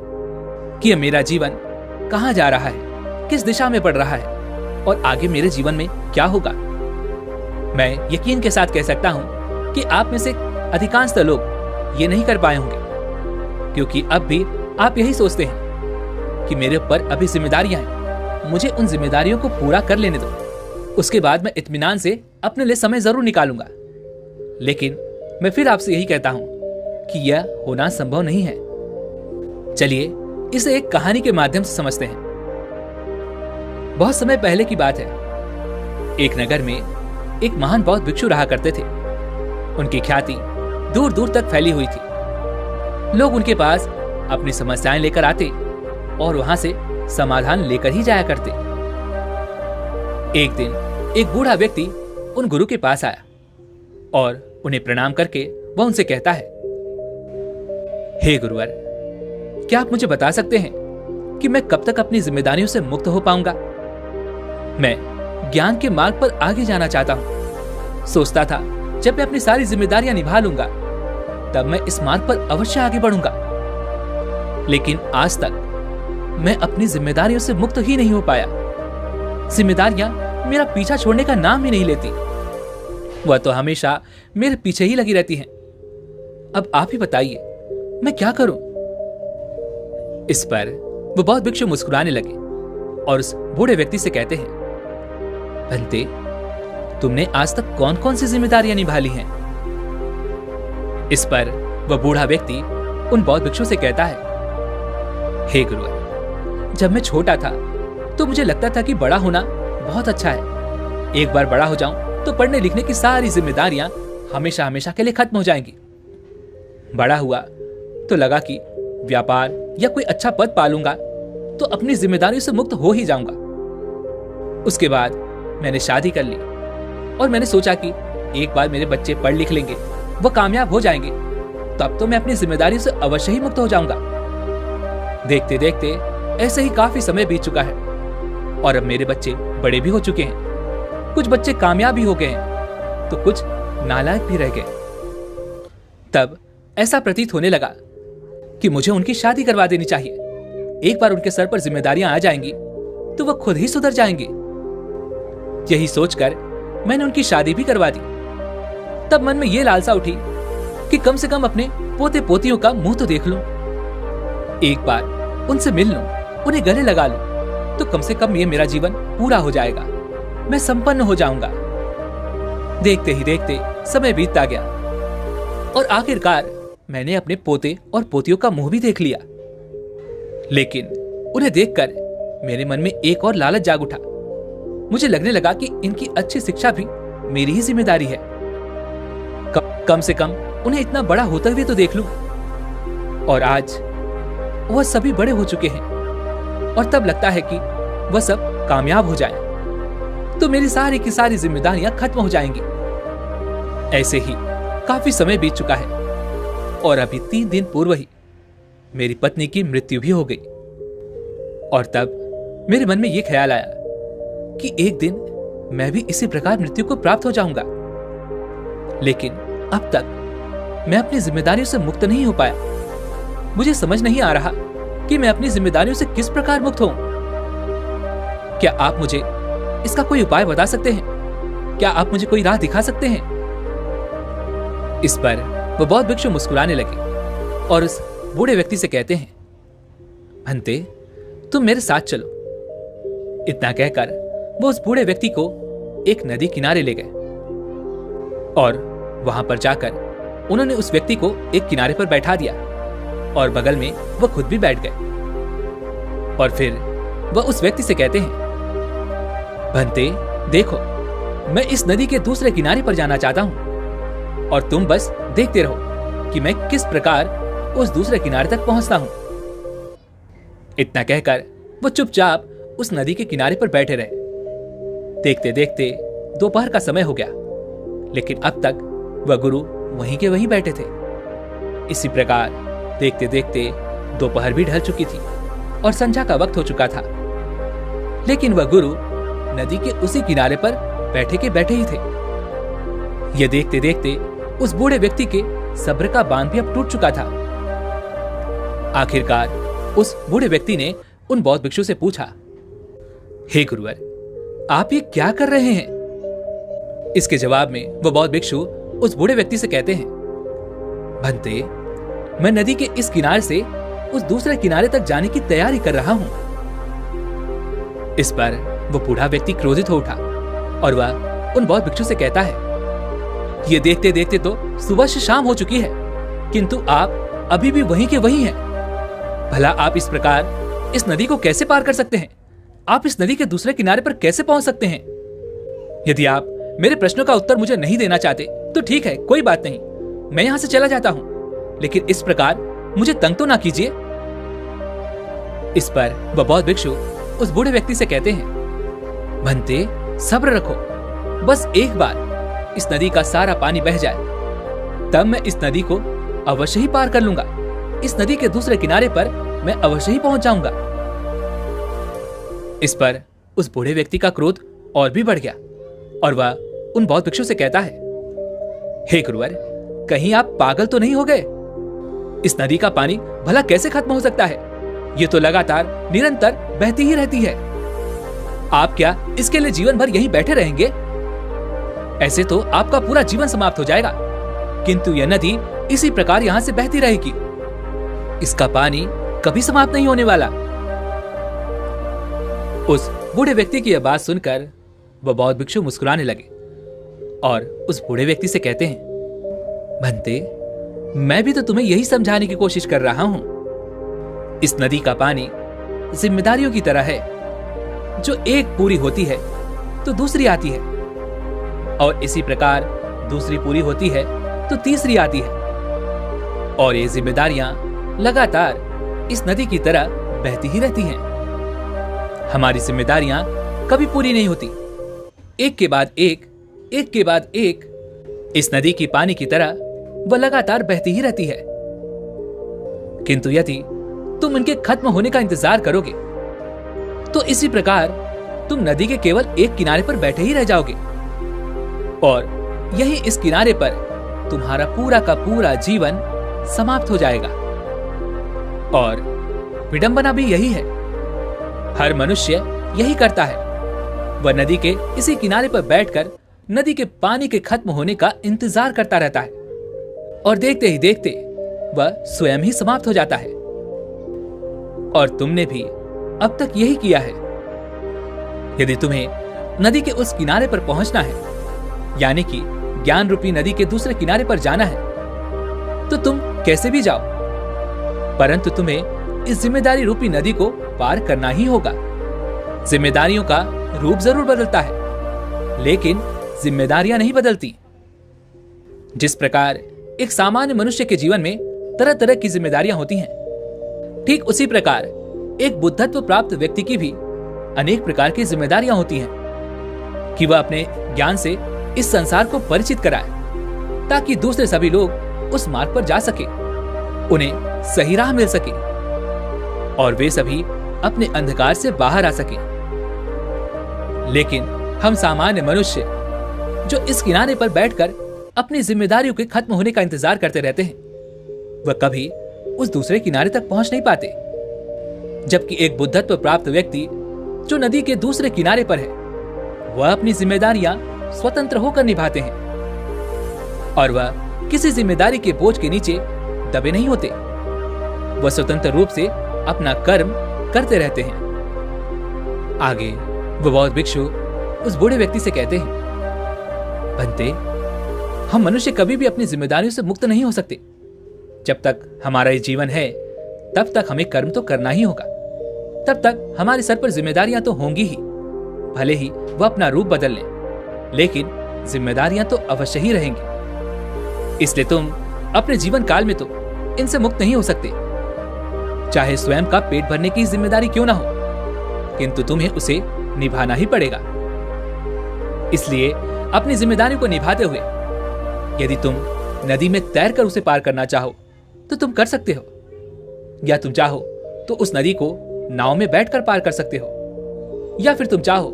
Speaker 1: कि यह मेरा जीवन कहां जा रहा है, किस दिशा में बढ़ रहा है और आगे मेरे जीवन में क्या होगा? मैं यकीन के साथ कह सकता हूं कि आप में से अधिकांश लोग ये नहीं कर पाए होंगे, क्योंकि अब भी आप यही सोचते हैं कि मेरे ऊपर अभी जिम्मेदारियां हैं, मुझे उन जिम्मेदारियों को पूरा कर लेने दो, उसके बाद मैं इत्मीनान से अपने लिए समय जरूर निकालूंगा। लेकिन मैं फिर आपसे यही कहता हूं कि यह होना संभव नहीं है। चलिए इसे एक कहानी के माध्यम से समझते हैं। बहुत समय पहले की बात है। एक नगर में एक महान बौद्ध भिक्षु रहा करते थे। उनकी ख्याति दूर दूर तक फैली हुई थी। लोग उनके पास अपनी समस्याएं लेकर आते और वहां से समाधान लेकर ही जाया करते। एक दिन एक बूढ़ा व्यक्ति उन गुरु के पास आया और उन्हें प्रणाम करके वह उनसे कहता है, हे गुरुवर, क्या आप मुझे बता सकते हैं कि मैं कब तक अपनी जिम्मेदारियों से मुक्त हो पाऊंगा? मैं ज्ञान के मार्ग पर आगे जाना चाहता हूं। सोचता था जब मैं अपनी सारी जिम्मेदारियां निभा लूंगा तब मैं इस मार्ग पर अवश्य आगे बढ़ूंगा, लेकिन आज तक मैं अपनी जिम्मेदारियों से मुक्त ही नहीं हो पाया। जिम्मेदारियां मेरा पीछा छोड़ने का नाम ही नहीं लेती, वह तो हमेशा मेरे पीछे ही लगी रहती हैं। अब आप ही बताइए मैं क्या करूं? इस पर वो बौद्ध भिक्षु मुस्कुराने लगे और उस बूढ़े व्यक्ति से कहते हैं, भंते, तुमने आज तक कौन कौन सी जिम्मेदारियां निभा ली हैं? इस पर वह बूढ़ा व्यक्ति उन बौद्ध भिक्षु से कहता है, हे गुरुवर, जब मैं छोटा था तो मुझे लगता था कि बड़ा होना बहुत अच्छा है। एक बार बड़ा हो जाऊं तो पढ़ने लिखने की सारी जिम्मेदारियां हमेशा हमेशा के लिए खत्म हो जाएंगी। बड़ा हुआ तो लगा कि व्यापार या कोई अच्छा पद पालूंगा तो अपनी जिम्मेदारियों से मुक्त हो ही जाऊंगा। उसके बाद मैंने शादी कर ली और मैंने सोचा कि एक बार मेरे बच्चे पढ़ लिख लेंगे, वो कामयाब हो जाएंगे, तब तो मैं अपनी जिम्मेदारियों से अवश्य ही मुक्त हो जाऊंगा। देखते देखते ऐसे ही काफी समय बीत चुका है और अब मेरे बच्चे बड़े भी हो चुके हैं। कुछ बच्चे कामयाब भी हो गए हैं तो कुछ नालायक भी रह गए। तब ऐसा प्रतीत होने लगा कि मुझे उनकी शादी करवा देनी चाहिए। एक बार उनके सर पर जिम्मेदारियां आ जाएंगी तो वह खुद ही सुधर जाएंगे। यही सोचकर मैंने उनकी शादी भी करवा दी। तब मन में यह लालसा उठी कि कम से कम अपने पोते पोतियों का मुंह तो देख लूं, एक बार उनसे मिल लूं, उन्हें गले लगा लूं, तो कम से कम ये मेरा जीवन पूरा हो जाएगा, मैं संपन्न हो जाऊंगा। देखते ही देखते समय बीतता गया और आखिरकार मैंने अपने पोते और पोतियों का मुंह भी देख लिया। लेकिन उन्हें देखकर मेरे मन में एक और लालच जाग उठा। मुझे लगने लगा कि इनकी अच्छी शिक्षा भी मेरी ही जिम्मेदारी है। कम से कम उन्हें इतना बड़ा होते हुए तो देख लूं। और आज वह सभी बड़े हो चुके हैं और तब लगता है कि वह सब कामयाब हो जाएं, तो मेरी सारी की सारी जिम्मेदारियां खत्म हो जाएंगी। ऐसे ही काफी समय बीत चुका है और अभी 3 दिन पूर्व ही मेरी पत्नी की मृत्यु भी हो गई। और तब मेरे मन में यह ख्याल आया कि एक दिन मैं भी इसी प्रकार मृत्यु को प्राप्त हो जाऊंगा। लेकिन अब तक मैं अपनी जिम्मेदारियों से मुक्त नहीं हो पाया। मुझे समझ नहीं आ रहा कि मैं अपनी जिम्मेदारियों से किस प्रकार मुक्त हूं। क्या आप मुझे इसका कोई उपाय बता सकते हैं? क्या आप मुझे कोई राह दिखा सकते हैं? इस पर वह बौद्ध भिक्षु मुस्कुराने लगे और उस बूढ़े व्यक्ति से कहते हैं, भंते, तुम मेरे साथ चलो। इतना कहकर वो उस बूढ़े व्यक्ति को एक नदी किनारे ले गए और वहां पर जाकर उन्होंने उस व्यक्ति को एक किनारे पर बैठा दिया और बगल में वह खुद भी बैठ गए। और फिर वह उस व्यक्ति से कहते हैं, भंते, देखो, मैं इस नदी के दूसरे किनारे पर जाना चाहता हूं और तुम बस देखते रहो कि मैं किस प्रकार उस दूसरे किनारे तक पहुंचता हूं। इतना कहकर वो चुपचाप उस नदी के किनारे पर बैठे रहे। देखते देखते दोपहर का समय हो गया, लेकिन अब तक वह गुरु वहीं के वहीं बैठे थे। इसी प्रकार देखते देखते दोपहर भी ढल चुकी थी और संध्या का वक्त हो चुका था, लेकिन वह गुरु नदी के उसी किनारे पर बैठे के बैठे ही थे। यह देखते देखते उस बूढ़े व्यक्ति के सब्र का बांध भी अब टूट चुका था। आखिरकार उस बूढ़े व्यक्ति ने उन बौद्ध भिक्षु से पूछा, हे गुरुवर, आप ये क्या कर रहे हैं? इसके जवाब में वह बौद्ध भिक्षु उस बूढ़े व्यक्ति से कहते हैं, भंते, मैं नदी के इस किनारे से उस दूसरे किनारे तक जाने की तैयारी कर रहा हूं। इस पर वो बूढ़ा व्यक्ति क्रोधित हो उठा और वह उन बौद्ध भिक्षु से कहता है, ये देखते देखते तो सुबह से शाम हो चुकी है, किंतु आप अभी भी वहीं के वहीं हैं। भला आप इस प्रकार इस नदी को कैसे पार कर सकते हैं? आप इस नदी के दूसरे किनारे पर कैसे पहुंच सकते हैं? यदि आप मेरे प्रश्नों का उत्तर मुझे नहीं देना चाहते तो ठीक है, कोई बात नहीं, मैं यहां से चला जाता हूं, लेकिन इस प्रकार मुझे तंग तो ना कीजिए। इस पर वह बौद्ध भिक्षु उस बूढ़े व्यक्ति से कहते हैं, भंते, सब्र रखो, बस एक बार इस नदी का सारा पानी बह जाए, तब मैं इस नदी को अवश्य ही पार कर लूंगा। इस नदी के दूसरे किनारे पर मैं अवश्य ही पहुंच जाऊंगा। इस पर उस बूढ़े व्यक्ति का क्रोध और भी बढ़ गया और वह उन बौद्ध भिक्षु से कहता है, हे गुरुवर, कहीं आप पागल तो नहीं हो गए? इस नदी का पानी भला कैसे खत्म हो सकता है? ये तो लगातार निरंतर बहती ही रहती है। आप क्या इसके लिए जीवन भर यहीं बैठे रहेंगे? ऐसे तो आपका पूरा जीवन समाप्त हो जाएगा, किंतु यह नदी इसी प्रकार यहां से बहती रहेगी। इसका पानी कभी समाप्त नहीं होने वाला। उस बूढ़े व्यक्ति की यह बात सुनकर वह बौद्ध भिक्षु मुस्कुराने लगे और उस बूढ़े व्यक्ति से कहते हैं, भंते, मैं भी तो तुम्हें यही समझाने की कोशिश कर रहा हूं। इस नदी का पानी जिम्मेदारियों की तरह है, जो एक पूरी होती है तो दूसरी आती है, और इसी प्रकार दूसरी पूरी होती है तो तीसरी आती है, और ये जिम्मेदारियां लगातार इस नदी की तरह बहती ही रहती हैं। हमारी जिम्मेदारियां कभी पूरी नहीं होती, एक के बाद एक, एक के बाद एक। इस नदी की पानी की तरह वह लगातार बहती ही रहती है, किंतु यदि तुम इनके खत्म होने का इंतजार करोगे तो इसी प्रकार तुम नदी के केवल एक किनारे पर बैठे ही रह जाओगे, और यही इस किनारे पर तुम्हारा पूरा का पूरा जीवन समाप्त हो जाएगा। और विडंबना भी यही है, हर मनुष्य यही करता है। वह नदी के इसी किनारे पर बैठकर नदी के पानी के खत्म होने का इंतजार करता रहता है, और देखते ही देखते वह स्वयं ही समाप्त हो जाता है। और तुमने भी अब तक यही किया है। यदि तुम्हें नदी के उस किनारे पर पहुंचना है, यानी कि ज्ञान रूपी नदी के दूसरे किनारे पर जाना है, तो तुम कैसे भी जाओ, परंतु तुम्हें इस जिम्मेदारी रूपी नदी को पार करना ही होगा। जिम्मेदारियों का रूप जरूर बदलता है, लेकिन जिम्मेदारियां नहीं बदलती। जिस प्रकार एक सामान्य मनुष्य के जीवन में तरह तरह की जिम्मेदारियां होती हैं, ठीक उसी प्रकार एक बुद्धत्व प्राप्त व्यक्ति की भी अनेक प्रकार की जिम्मेदारियां होती हैं कि वह अपने ज्ञान से इस संसार को परिचित कराए ताकि दूसरे सभी लोग उस मार्ग पर जा सके, उन्हें सही राह मिल सके और वे सभी अपने अंधकार से बाहर आ सके। लेकिन हम सामान्य मनुष्य जो इस किनारे पर बैठकर अपनी जिम्मेदारियों के खत्म होने का इंतजार करते रहते हैं, वह कभी उस दूसरे किनारे तक पहुंच नहीं पाते। जबकि एक बुद्धत्व प्राप्त व्यक्ति जो नदी के दूसरे किनारे पर है, वह अपनी जिम्मेदारियां स्वतंत्र होकर निभाते हैं और वह किसी जिम्मेदारी के बोझ के नीचे दबे नहीं होते। वह स्वतंत्र रूप से अपना कर्म करते रहते हैं। आगे वह बौद्ध भिक्षु उस बूढ़े व्यक्ति से कहते हैं, भंते, हम मनुष्य कभी भी अपनी जिम्मेदारियों से मुक्त नहीं हो सकते। जब तक हमारा ये जीवन है, तब तक हमें कर्म तो करना ही होगा। तब तक हमारे सर पर जिम्मेदारियां तो होंगी ही, भले ही वह अपना रूप बदल लें, लेकिन जिम्मेदारियां तो अवश्य ही रहेंगी। इसलिए तुम अपने जीवन काल में तो इनसे मुक्त नहीं हो सकते। चाहे स्वयं का पेट भरने की जिम्मेदारी क्यों ना हो, किंतु तुम्हें उसे निभाना ही पड़ेगा। इसलिए अपनी जिम्मेदारी को निभाते हुए यदि तुम नदी में तैरकर उसे पार करना चाहो तो तुम कर सकते हो, या तुम चाहो तो उस नदी को नाव में बैठकर पार कर सकते हो, या फिर तुम चाहो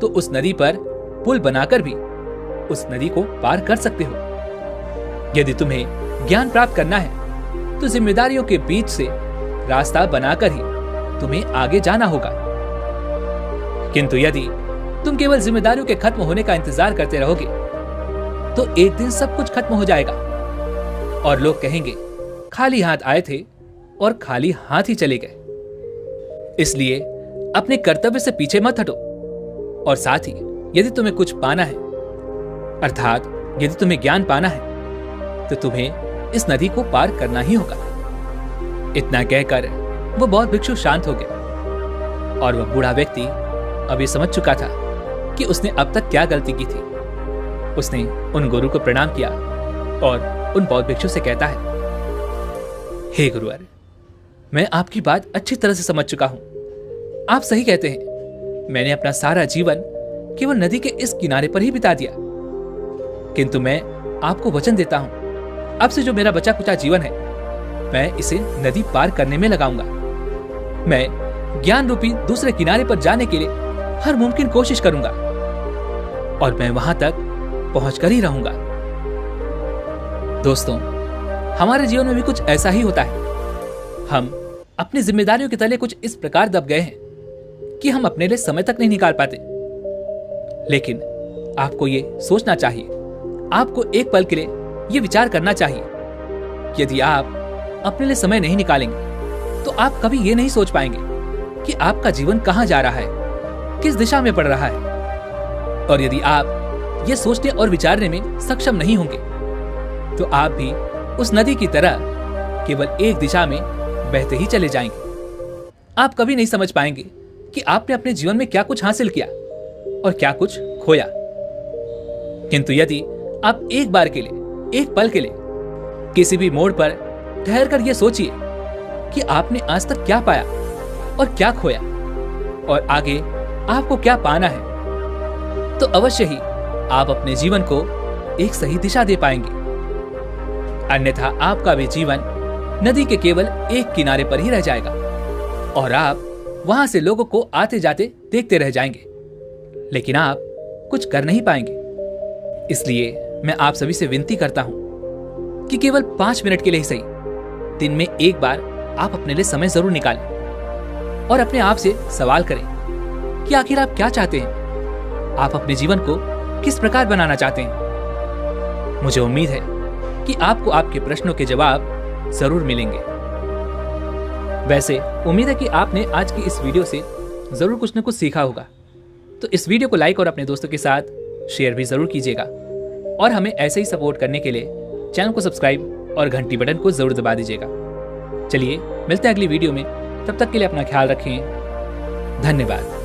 Speaker 1: तो उस नदी पर पुल बनाकर भी उस नदी को पार कर सकते हो। यदि तुम्हें ज्ञान प्राप्त करना है तो जिम्मेदारियों के बीच से रास्ता बनाकर ही तुम्हें आगे जाना होगा। किंतु यदि तुम केवल जिम्मेदारियों के खत्म होने का इंतजार करते रहोगे तो एक दिन सब कुछ खत्म हो जाएगा और लोग कहेंगे, खाली हाथ आए थे और खाली हाथ ही चले गए। इसलिए अपने कर्तव्य से पीछे मत हटो और साथ ही यदि तुम्हें कुछ पाना है, अर्थात यदि तुम्हें ज्ञान पाना है, तो तुम्हें इस नदी को पार करना ही होगा। इतना कहकर वो बौद्ध भिक्षु शांत हो गया और वह बूढ़ा व्यक्ति अब ये समझ चुका था कि उसने अब तक क्या गलती की थी। उसने उन गुरु को प्रणाम किया और उन बौद्ध भिक्षु से कहता है, हे गुरुवर, मैं आपकी बात अच्छी तरह से समझ चुका हूं। आप सही कहते हैं, मैंने अपना सारा जीवन केवल नदी के इस किनारे पर ही बिता दिया। किंतु मैं आपको वचन देता हूं, अब से जो मेरा बचा कुचा जीवन है, मैं इसे नदी पार करने में लगाऊंगा। मैं ज्ञान रूपी दूसरे किनारे पर जाने के लिए हर मुमकिन कोशिश करूंगा और मैं वहां तक पहुंचकर ही रहूंगा। दोस्तों, हमारे जीवन में भी कुछ ऐसा ही होता है। हम अपनी जिम्मेदारियों के तले कुछ इस प्रकार दब गए हैं कि हम अपने लिए समय तक नहीं निकाल पाते। लेकिन आपको ये सोचना चाहिए, आपको एक पल के लिए ये विचार करना चाहिए कि यदि आप अपने लिए समय नहीं निकालेंगे तो आप कभी ये नहीं सोच पाएंगे कि आपका जीवन कहां जा रहा है, किस दिशा में बढ़ रहा है। और यदि आप ये सोचने और विचारने में सक्षम नहीं होंगे तो आप भी उस नदी की तरह केवल एक दिशा में बहते ही चले जाएंगे। आप कभी नहीं समझ पाएंगे कि आपने अपने जीवन में क्या कुछ हासिल किया और क्या कुछ खोया। किंतु यदि आप एक बार के लिए, एक पल के लिए किसी भी मोड़ पर ठहर कर यह सोचिए कि आपने आज तक क्या पाया और क्या खोया और आगे आपको क्या पाना है, तो अवश्य ही आप अपने जीवन को एक सही दिशा दे पाएंगे। अन्यथा आपका भी जीवन नदी के केवल एक किनारे पर ही रह जाएगा और आप वहां से लोगों को आते जाते देखते रह जाएंगे, लेकिन आप कुछ कर नहीं पाएंगे। इसलिए मैं आप सभी से विनती करता हूं कि केवल 5 मिनट के लिए ही सही दिन में एक बार आप अपने लिए समय जरूर निकालें और अपने आप से सवाल करें कि आखिर आप क्या चाहते हैं, आप अपने जीवन को किस प्रकार बनाना चाहते हैं। मुझे उम्मीद है कि आपको आपके प्रश्नों के जवाब जरूर मिलेंगे। वैसे उम्मीद है कि आपने आज की इस वीडियो से जरूर कुछ न कुछ सीखा होगा, तो इस वीडियो को लाइक और अपने दोस्तों के साथ शेयर भी जरूर कीजिएगा और हमें ऐसे ही सपोर्ट करने के लिए चैनल को सब्सक्राइब और घंटी बटन को जरूर दबा दीजिएगा। चलिए मिलते हैं अगली वीडियो में, तब तक के लिए अपना ख्याल रखें। धन्यवाद।